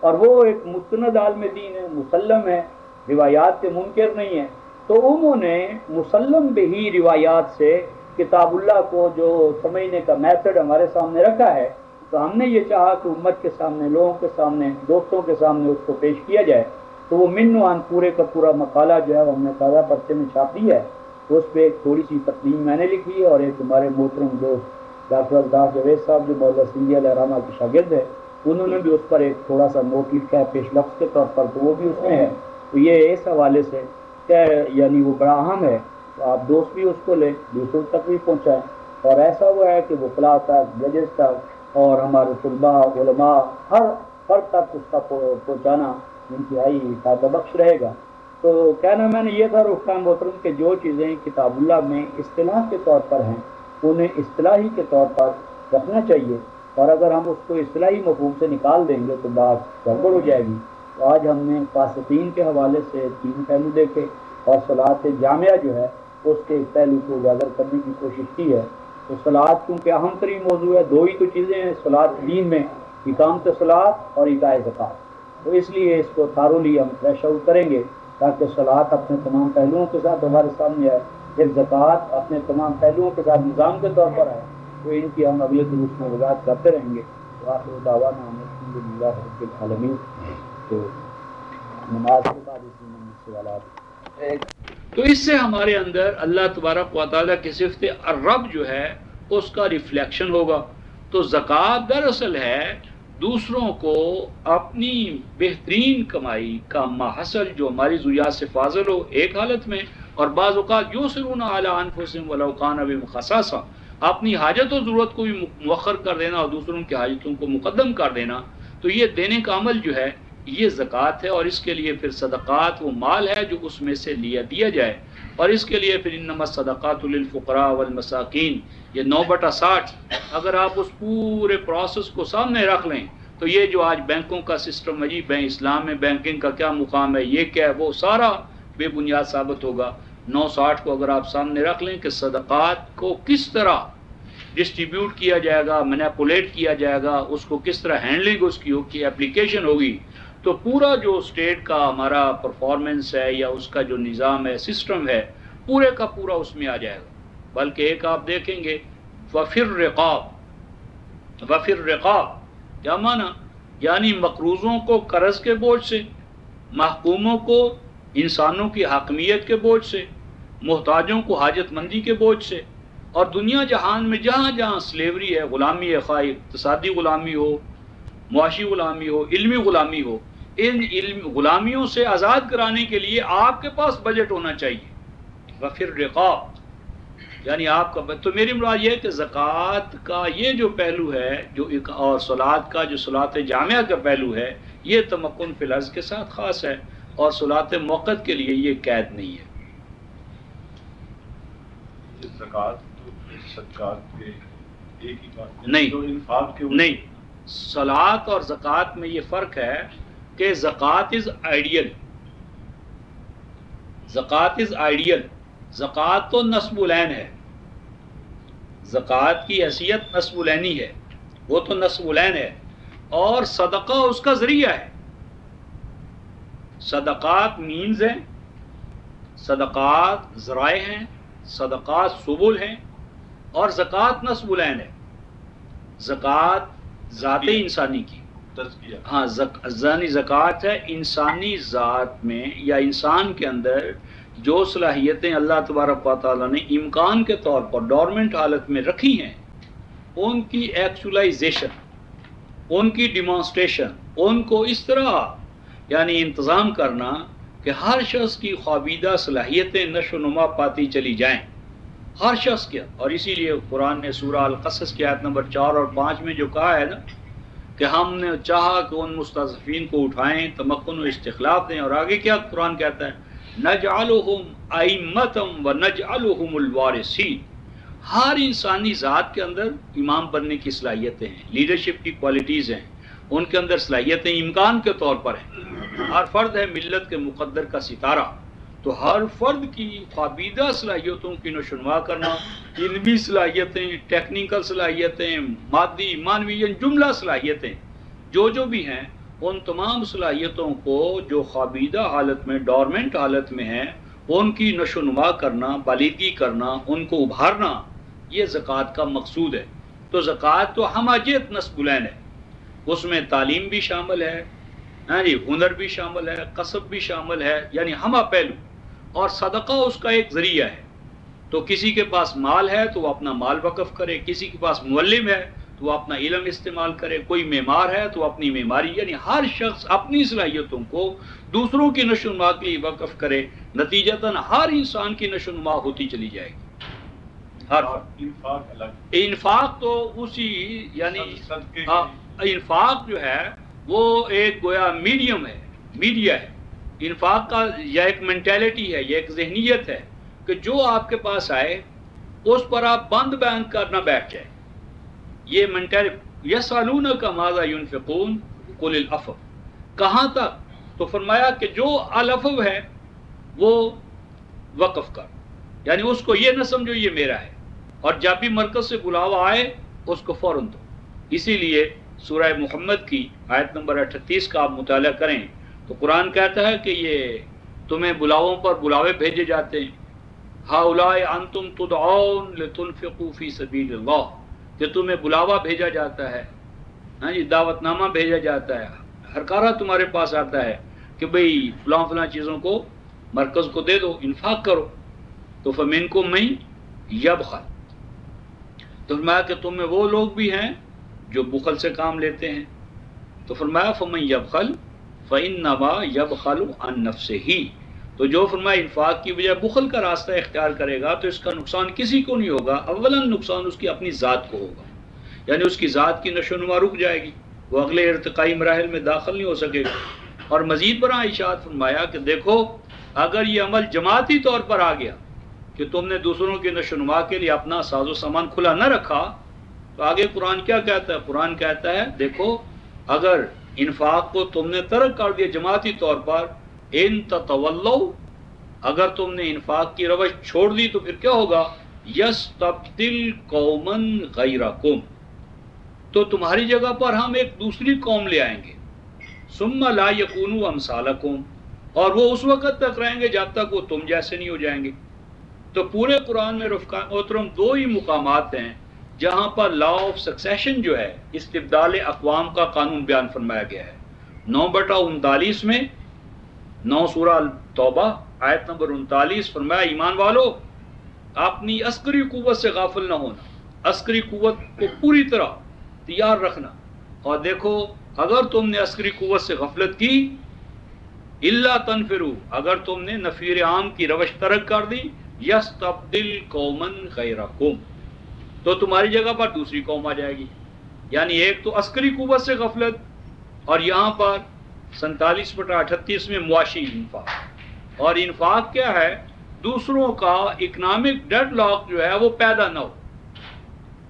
اور وہ ایک مستند عالم دین ہے، مسلم ہے، روایات کے منکر نہیں ہے. تو انہوں نے مسلم بہی روایات سے کتاب اللہ کو جو سمجھنے کا میتھڈ ہمارے سامنے رکھا ہے، تو ہم نے یہ چاہا کہ امت کے سامنے، لوگوں کے سامنے، دوستوں کے سامنے اس کو پیش کیا جائے. تو وہ منوان پورے کا پورا مقالہ جو ہے وہ ہم نے تازہ پرچے میں چھاپ دیا ہے. اس پہ ایک تھوڑی سی تقدیم میں نے لکھی ہے اور ایک ہمارے محترم دوست ڈاکٹر الطاف جاوید صاحب جو مولانا سندھی علیہ رحمہ کے شاگرد ہیں، انہوں نے بھی اس پر ایک تھوڑا سا نوٹ لکھا ہے پیش لفظ کے طور پر، تو وہ بھی اس میں ہے. تو یہ اس حوالے سے کہ یعنی وہ بڑا اہم ہے، تو آپ دوست بھی اس کو لیں، دوسروں تک بھی پہنچائیں. اور ایسا ہوا ہے کہ وکلاء تک، ججز تک اور ہمارے طلباء علماء ہر فرد تک اس کا پہنچانا انتہائی فائدہ بخش رہے گا. تو کہنا میں نے یہ تھا رخام محترم کہ جو چیزیں کتاب اللہ میں اصطلاح کے طور پر ہیں انہیں اصطلاحی کے طور پر رکھنا چاہیے، اور اگر ہم اس کو اصطلاحی مفہوم سے نکال دیں گے تو بات گڑبڑ ہو جائے گی. تو آج ہم نے فاسقین کے حوالے سے 3 پہلو دیکھے اور صلاۃ جامعہ جو ہے اس کے ایک پہلو کو اجاگر کرنے کی کوشش کی ہے. تو صلاۃ کیونکہ اہم ترین موضوع ہے، 2 ہی تو چیزیں ہیں صلاۃ دین میں، اقامت صلاۃ اور ایتاء زکوٰۃ. تو اس لیے اس کو تھارولی ہم فریش آؤٹ کریں گے تاکہ صلاۃ اپنے تمام پہلوؤں کے ساتھ ہمارے سامنے آئے، پھر زکوٰۃ اپنے تمام پہلوؤں کے ساتھ نظام کے طور پر آئے. تو ان کی ہم اگلے دروس میں وضاحت کرتے رہیں گے. آخر دعوانا الحمدللہ رب العالمین. تو نماز کے بعد اس میں سوالات. تو اس سے ہمارے اندر اللہ تبارک و تعالیٰ کی صفت الرب جو ہے اس کا ریفلیکشن ہوگا. تو زکوٰۃ دراصل ہے دوسروں کو اپنی بہترین کمائی کا محصل جو ہماری ضروریات سے فاضل ہو ایک حالت میں، اور بعض اوقات یؤثرون علی انفسہم ولو کان بہم خصاصہ، اپنی حاجت و ضرورت کو بھی مؤخر کر دینا اور دوسروں کی حاجتوں کو مقدم کر دینا. تو یہ دینے کا عمل جو ہے یہ زکوٰۃ ہے، اور اس کے لیے پھر صدقات وہ مال ہے جو اس میں سے دیا جائے. اور اس کے لیے پھر انما الصدقات للفقراء والمساکین، یہ 9/60. اگر آپ اس پورے پروسیس کو سامنے رکھ لیں تو یہ جو آج بینکوں کا سسٹم عجیب ہے، اسلام میں بینکنگ کا کیا مقام ہے، یہ کیا ہے، وہ سارا بے بنیاد ثابت ہوگا. 9/60 کو اگر آپ سامنے رکھ لیں کہ صدقات کو کس طرح ڈسٹریبیوٹ کیا جائے گا، مینیپولیٹ کیا جائے گا، اس کو کس طرح ہینڈلنگ اس کی اپلیکیشن ہوگی، تو پورا جو اسٹیٹ کا ہمارا پرفارمنس ہے یا اس کا جو نظام ہے، سسٹم ہے، پورے کا پورا اس میں آ جائے گا. بلکہ ایک آپ دیکھیں گے وفر رقاب کیا معنی، یعنی مقروضوں کو قرض کے بوجھ سے، محکوموں کو انسانوں کی حاکمیت کے بوجھ سے، محتاجوں کو حاجت مندی کے بوجھ سے، اور دنیا جہان میں جہاں جہاں سلیوری ہے، غلامی ہے، خواہ اقتصادی غلامی ہو، معاشی غلامی ہو، علمی غلامی ہو، ان غلامیوں سے آزاد کرانے کے لیے آپ کے پاس بجٹ ہونا چاہیے. وفر رقاب یعنی آپ کا تو میری مراد یہ ہے کہ زکوٰۃ کا یہ جو پہلو ہے جو ایک، اور صلاۃ کا جو صلاۃ جامعہ کا پہلو ہے، یہ تمکن فی الارض کے ساتھ خاص ہے، اور صلاۃ موقت کے لیے یہ قید نہیں ہے. نہیں، صلاۃ اور زکوٰۃ میں یہ فرق ہے کہ زکوٰۃ از آئیڈیل، زکوٰۃ تو نصب العین ہے، زکوٰۃ کی حیثیت نصب العینی ہے، وہ تو نصب العین ہے، اور صدقہ اس کا ذریعہ ہے. صدقات مینز ہیں، صدقات ذرائع ہیں، صدقات سبل ہیں، اور زکوٰۃ نصب العین ہے. زکوٰۃ ذات انسانی کی ہاں زکوٰۃ ہے انسانی ذات میں یا انسان کے اندر جو صلاحیتیں اللہ تبارک و تعالیٰ نے امکان کے طور پر ڈورمنٹ حالت میں رکھی ہیں، ان کی ایکچولائزیشن، ان کی ڈیمانسٹریشن، ان کو اس طرح یعنی انتظام کرنا کہ ہر شخص کی خوابیدہ صلاحیتیں نشو و نما پاتی چلی جائیں، ہر شخص کے. اور اسی لیے قرآن نے سورہ القصص کی آیت نمبر 4 اور 5 میں جو کہا ہے نا کہ ہم نے چاہا کہ ان مستضعفین کو اٹھائیں، تمکن و استخلاف دیں. اور آگے کیا قرآن کہتا ہے، نجعلہم ائمۃ ونجعلہم الوارثین. ہر انسانی ذات کے اندر امام بننے کی صلاحیتیں ہیں، لیڈرشپ کی کوالٹیز ہیں، ان کے اندر صلاحیتیں امکان کے طور پر ہیں. ہر فرد ہے ملت کے مقدر کا ستارہ، تو ہر فرد کی خوابیدہ صلاحیتوں کی نشوونما کرنا، علمی صلاحیتیں، ٹیکنیکل صلاحیتیں، مادی معنوی جملہ صلاحیتیں جو بھی ہیں، ان تمام صلاحیتوں کو جو خوابیدہ حالت میں، ڈورمنٹ حالت میں ہیں، ان کی نشوونما کرنا، بالیدگی کرنا، ان کو ابھارنا، یہ زکوٰۃ کا مقصود ہے. تو زکوٰۃ تو ہماجیت نصب العین ہے، اس میں تعلیم بھی شامل ہے، ہنر بھی شامل ہے، کسب بھی شامل ہے، یعنی ہمہ پہلو. اور صدقہ اس کا ایک ذریعہ ہے. تو کسی کے پاس مال ہے تو وہ اپنا مال وقف کرے، کسی کے پاس معلم ہے تو وہ اپنا علم استعمال کرے، کوئی معمار ہے تو اپنی معماری، یعنی ہر شخص اپنی صلاحیتوں کو دوسروں کی نشو و نما کے لیے وقف کرے، نتیجتاً ہر انسان کی نشو و نما ہوتی چلی جائے گی۔ ہر انفاق تو اسی یعنی انفاق جو ہے وہ ایک گویا میڈیم ہے، میڈیا ہے۔ انفاق کا یا ایک مینٹیلٹی ہے، یہ ایک ذہنیت ہے کہ جو آپ کے پاس آئے اس پر آپ بند بیان کرنا بیٹھ جائے، یہ مینٹیلٹی۔ یسألونک ماذا ينفقون قل العفو، کہاں تک؟ تو فرمایا کہ جو العفو ہے وہ وقف کر، یعنی اس کو یہ نہ سمجھو یہ میرا ہے، اور جب بھی مرکز سے بلاوا آئے اس کو فوراً دو۔ اسی لیے سورہ محمد کی آیت نمبر 38 کا آپ مطالعہ کریں تو قرآن کہتا ہے کہ یہ تمہیں بلاووں پر بلاوے بھیجے جاتے ہیں، ہؤلاء انتم تدعون لتنفقوا فی سبیل اللہ، کہ تمہیں بلاوا بھیجا جاتا ہے، ہاں جی، دعوت نامہ بھیجا جاتا ہے، ہرکارہ تمہارے پاس آتا ہے کہ بھئی فلاں فلاں چیزوں کو مرکز کو دے دو، انفاق کرو۔ تو فمنکم من یبخل، تو فرمایا کہ تم میں وہ لوگ بھی ہیں جو بخل سے کام لیتے ہیں۔ تو فرمایا فمن یبخل فإنما یبخل عن نفسہ، تو جو فرمایا انفاق کی وجہ بخل کا راستہ اختیار کرے گا تو اس کا نقصان کسی کو نہیں ہوگا، اولاً نقصان اس کی اپنی ذات کو ہوگا، یعنی اس کی ذات کی نشو و نما رک جائے گی، وہ اگلے ارتقائی مراحل میں داخل نہیں ہو سکے گا۔ اور مزید برآں ارشاد فرمایا کہ دیکھو اگر یہ عمل جماعتی طور پر آ گیا کہ تم نے دوسروں کی نشو و نما کے لیے اپنا ساز و سامان کھلا نہ رکھا، تو آگے قرآن کیا کہتا ہے؟ قرآن کہتا ہے دیکھو اگر انفاق کو تم نے ترک کر دیا جماعتی طور پر، ان تتولوا، اگر تم نے انفاق کی روش چھوڑ دی تو پھر کیا ہوگا؟ یستبدل قوما غیرکم، تو تمہاری جگہ پر ہم ایک دوسری قوم لے آئیں گے، ثم لا یکونوا امثالکم، اور وہ اس وقت تک رہیں گے جب تک وہ تم جیسے نہیں ہو جائیں گے۔ تو پورے قرآن میں رفقاء محترم دو ہی مقامات ہیں جہاں پر لا آف سکسیشن جو ہے، استبدال اقوام کا قانون بیان فرمایا گیا ہے۔ 9/39 میں 9 سورہ توبہ آیت نمبر 39 فرمایا ایمان والو اپنی عسکری قوت سے غافل نہ ہونا، عسکری قوت کو پوری طرح تیار رکھنا، اور دیکھو اگر تم نے عسکری قوت سے غفلت کی، الا تنفروا، اگر تم نے نفیر عام کی روش ترک کر دی، یستبدل قوما غیرکم، تو تمہاری جگہ پر دوسری قوم آ جائے گی۔ یعنی ایک تو عسکری قوت سے غفلت، اور یہاں پر 47/38 میں معاشی انفاق، اور انفاق کیا ہے؟ دوسروں کا اکنامک ڈیڈ لاک جو ہے وہ پیدا نہ ہو،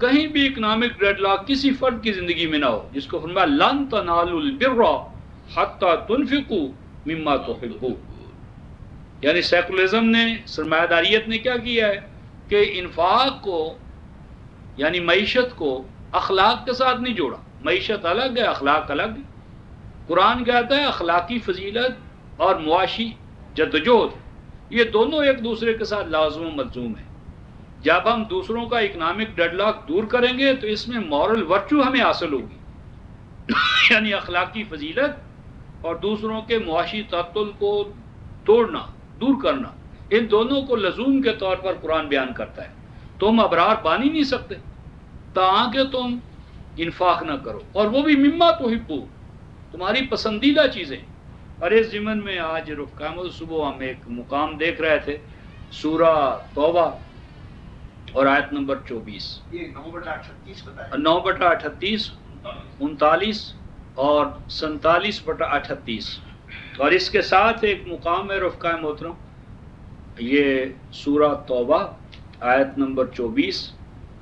کہیں بھی اکنامک ڈیڈ لاک کسی فرد کی زندگی میں نہ ہو، جس کو فرمایا لن تنالوا البر حتی تنفقوا مما تحبون، یعنی سیکولرزم نے، سرمایہ داریت نے کیا کیا ہے کہ انفاق کو یعنی معیشت کو اخلاق کے ساتھ نہیں جوڑا، معیشت الگ ہے اخلاق الگ ہے۔ قرآن کہتا ہے اخلاقی فضیلت اور معاشی جدوجہد یہ دونوں ایک دوسرے کے ساتھ لازم و ملزوم ہیں۔ جب ہم دوسروں کا اکنامک ڈیڈ لاک دور کریں گے تو اس میں مورل ورچو ہمیں حاصل ہوگی، یعنی اخلاقی فضیلت اور دوسروں کے معاشی تعطل کو توڑنا، دور کرنا، ان دونوں کو لزوم کے طور پر قرآن بیان کرتا ہے۔ تم ابرار بن ہی نہیں سکتے تاکہ تم انفاق نہ کرو، اور وہ بھی مما تحبون، تمہاری پسندیدہ چیزیں۔ اور اس ضمن میں آج رفقائے صبح ہم ایک مقام دیکھ رہے تھے، سورہ توبہ اور آیت نمبر 24، 9/38 39 اور 47/38، اور اس کے ساتھ ایک مقام ہے رفقائے محترم، یہ سورہ توبہ آیت نمبر 24،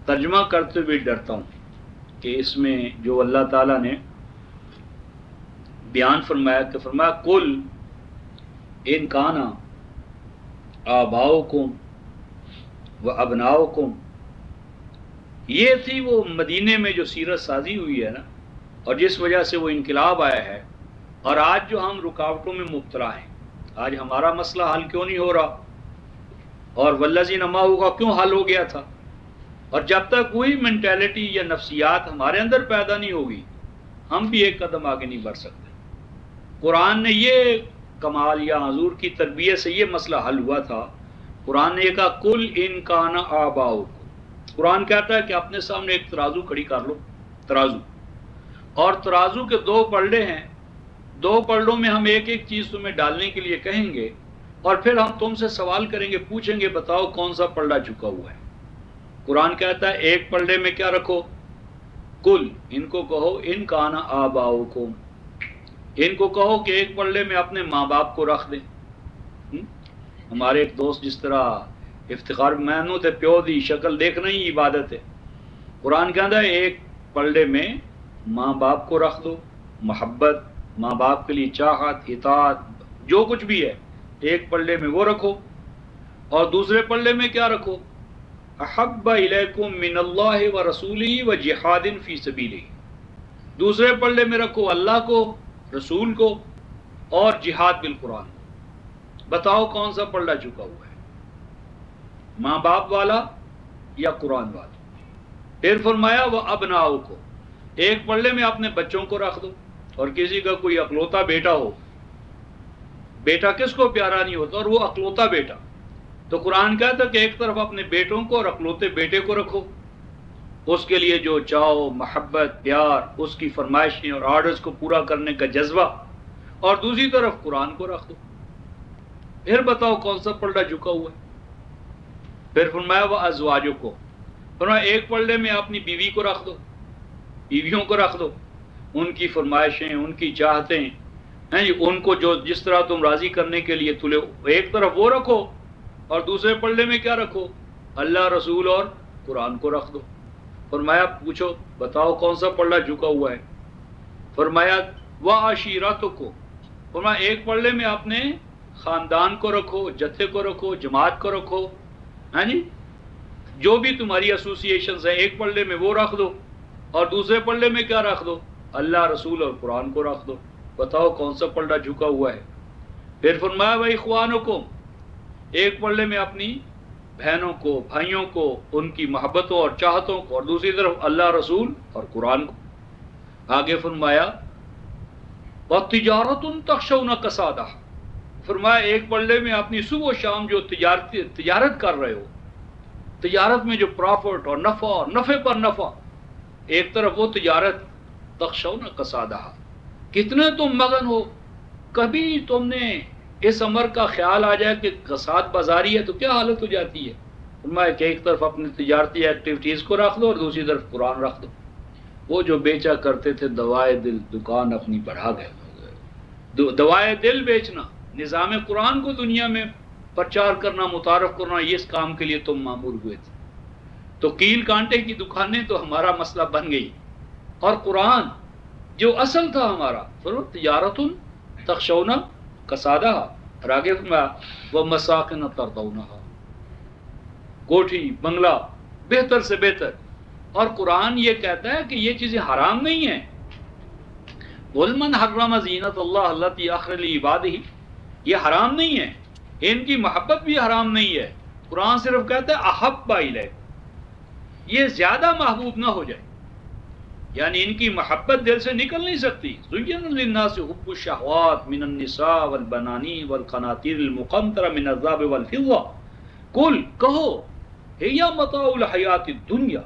ترجمہ کرتے ہوئے ڈرتا ہوں کہ اس میں جو اللہ تعالیٰ نے بیان فرمایا کہ فرمایا کل ان کانا آباؤکم و ابناؤکم، یہ تھی وہ مدینے میں جو سیرت سازی ہوئی ہے نا، اور جس وجہ سے وہ انقلاب آیا ہے، اور آج جو ہم رکاوٹوں میں مبتلا ہیں، آج ہمارا مسئلہ حل کیوں نہیں ہو رہا، اور والذین معہ کا کیوں حل ہو گیا تھا، اور جب تک وہی مینٹیلٹی یا نفسیات ہمارے اندر پیدا نہیں ہوگی ہم بھی ایک قدم آگے نہیں بڑھ سکتے۔ قرآن نے یہ کمال یا حضور کی تربیت سے یہ مسئلہ حل ہوا تھا۔ قرآن نے کہا کل ان کان آباؤکم، قرآن کہتا ہے کہ اپنے سامنے ایک ترازو کھڑی کر لو، ترازو، اور ترازو کے دو پلڑے ہیں، دو پلڑوں میں ہم ایک ایک چیز تمہیں ڈالنے کے لیے کہیں گے، اور پھر ہم تم سے سوال کریں گے، پوچھیں گے بتاؤ کون سا پلڑا جھکا ہوا ہے۔ قرآن کہتا ہے ایک پلڑے میں کیا رکھو، کل، ان کو کہو ان کان آباؤکم، ان کو کہو کہ ایک پلڑے میں اپنے ماں باپ کو رکھ دیں۔ ہمارے ایک دوست جس طرح افتخار مینو تے پیو دی شکل دیکھنا ہی عبادت ہے، قرآن کہتا ہے ایک پلڑے میں ماں باپ کو رکھ دو، محبت، ماں باپ کے لیے چاہت، اطاعت، جو کچھ بھی ہے ایک پلڑے میں وہ رکھو، اور دوسرے پلڑے میں کیا رکھو، احب الیکم من اللہ و رسولہ و جہاد فی سبیلہ، دوسرے پلڑے میں رکھو اللہ کو، رسول کو، اور جہاد بالقرآن کو۔ بتاؤ کون سا پلڑا جھکا ہوا ہے، ماں باپ والا یا قرآن والا؟ پھر فرمایا وہ ابناؤکم، ایک پلڑے میں اپنے بچوں کو رکھ دو، اور کسی کا کوئی اکلوتا بیٹا ہو، بیٹا کس کو پیارا نہیں ہوتا، اور وہ اکلوتا بیٹا، تو قرآن کہتا کہ ایک طرف اپنے بیٹوں کو اور اکلوتے بیٹے کو رکھو، اس کے لیے جو چاہو، محبت، پیار، اس کی فرمائشیں اور آرڈرز کو پورا کرنے کا جذبہ، اور دوسری طرف قرآن کو رکھ دو۔ پھر بتاؤ کون سا پلڑا جھکا ہوا ہے؟ پھر فرمایا وہ ازواجکم، فرمایا ایک پلڑے میں اپنی بیوی کو رکھ دو، بیویوں کو رکھ دو، ان کی فرمائشیں، ان کی چاہتیں ہیں جی، ان کو جو جس طرح تم راضی کرنے کے لیے تلے، ایک طرف وہ رکھو، اور دوسرے پلڑے میں کیا رکھو، اللہ، رسول اور قرآن کو رکھ دو۔ فرمایا پوچھو بتاؤ کون سا پلڑا جھکا ہوا ہے؟ فرمایا وعشیرتکم، فرمایا ایک پلڑے میں اپنے خاندان کو رکھو، جتھے کو رکھو، جماعت کو رکھو، ہاں جی، جو بھی تمہاری ایسوسیشنز ہیں ایک پلڑے میں وہ رکھ دو، اور دوسرے پلڑے میں کیا رکھ دو، اللہ، رسول اور قرآن کو رکھ دو۔ بتاؤ کون سا پلڑا جھکا ہوا ہے؟ پھر فرمایا وَإِخْوَانُكُمْ، ایک پلڑے میں اپنی بہنوں کو، بھائیوں کو، ان کی محبتوں اور چاہتوں کو، اور دوسری طرف اللہ، رسول اور قرآن کو۔ آگے فرمایا وَتِجَارَةٌ تَخْشَوْنَ كَسَادَهَا، فرمایا ایک پلڑے میں اپنی صبح و شام جو تجارت کر رہے ہو، تجارت میں جو پرافٹ اور نفع اور نفع پر نفع، ایک طرف وہ تجارت، تخشون کسادہا، کتنے تم مگن ہو، کبھی تم نے اس امر کا خیال آ جائے کہ کساد بازاری ہے تو کیا حالت ہو جاتی ہے؟ فرمایا کہ ایک طرف اپنی تجارتی ایکٹیویٹیز کو رکھ دو اور دوسری طرف قرآن رکھ دو۔ وہ جو بیچا کرتے تھے دوائے دل، دکان اپنی بڑھا گئے، دوائے دل بیچنا، نظام قرآن کو دنیا میں پرچار کرنا، متعارف کرنا، یہ اس کام کے لیے تم معمور ہوئے تھے۔ تو کیل کانٹے کی دکانیں تو ہمارا مسئلہ بن گئی، اور قرآن جو اصل تھا ہمارا، تجارت تخشون کسادہ، اور آگے وہ مساکن ترضونہا، کوٹھی، بنگلہ، بہتر سے بہتر۔ اور قرآن یہ کہتا ہے کہ یہ چیزیں حرام نہیں ہیں۔ قُلْ مَنْ حَرَّمَ زِینَةَ اللَّهِ الَّتِی أَخْرَجَ لِعِبَادِهِ، یہ حرام نہیں ہے، ان کی محبت بھی حرام نہیں ہے۔ قرآن صرف کہتا ہے احب الیکم، یہ زیادہ محبوب نہ ہو جائے، یعنی ان کی محبت دل سے نکل نہیں سکتی۔ زُیِّنَ لِلنَّاسِ حُبُّ الشَّهَوَاتِ مِنَ النِّسَاءِ وَالْبَنَانِينَ وَالْقَنَاطِيرِ الْمُقَنطَرَةِ مِنَ الذَّهَبِ وَالْفِضَّةِ، قُلْ کہو ہِیَ مَتَاعُ الْحَیَاةِ الدُّنْیَا،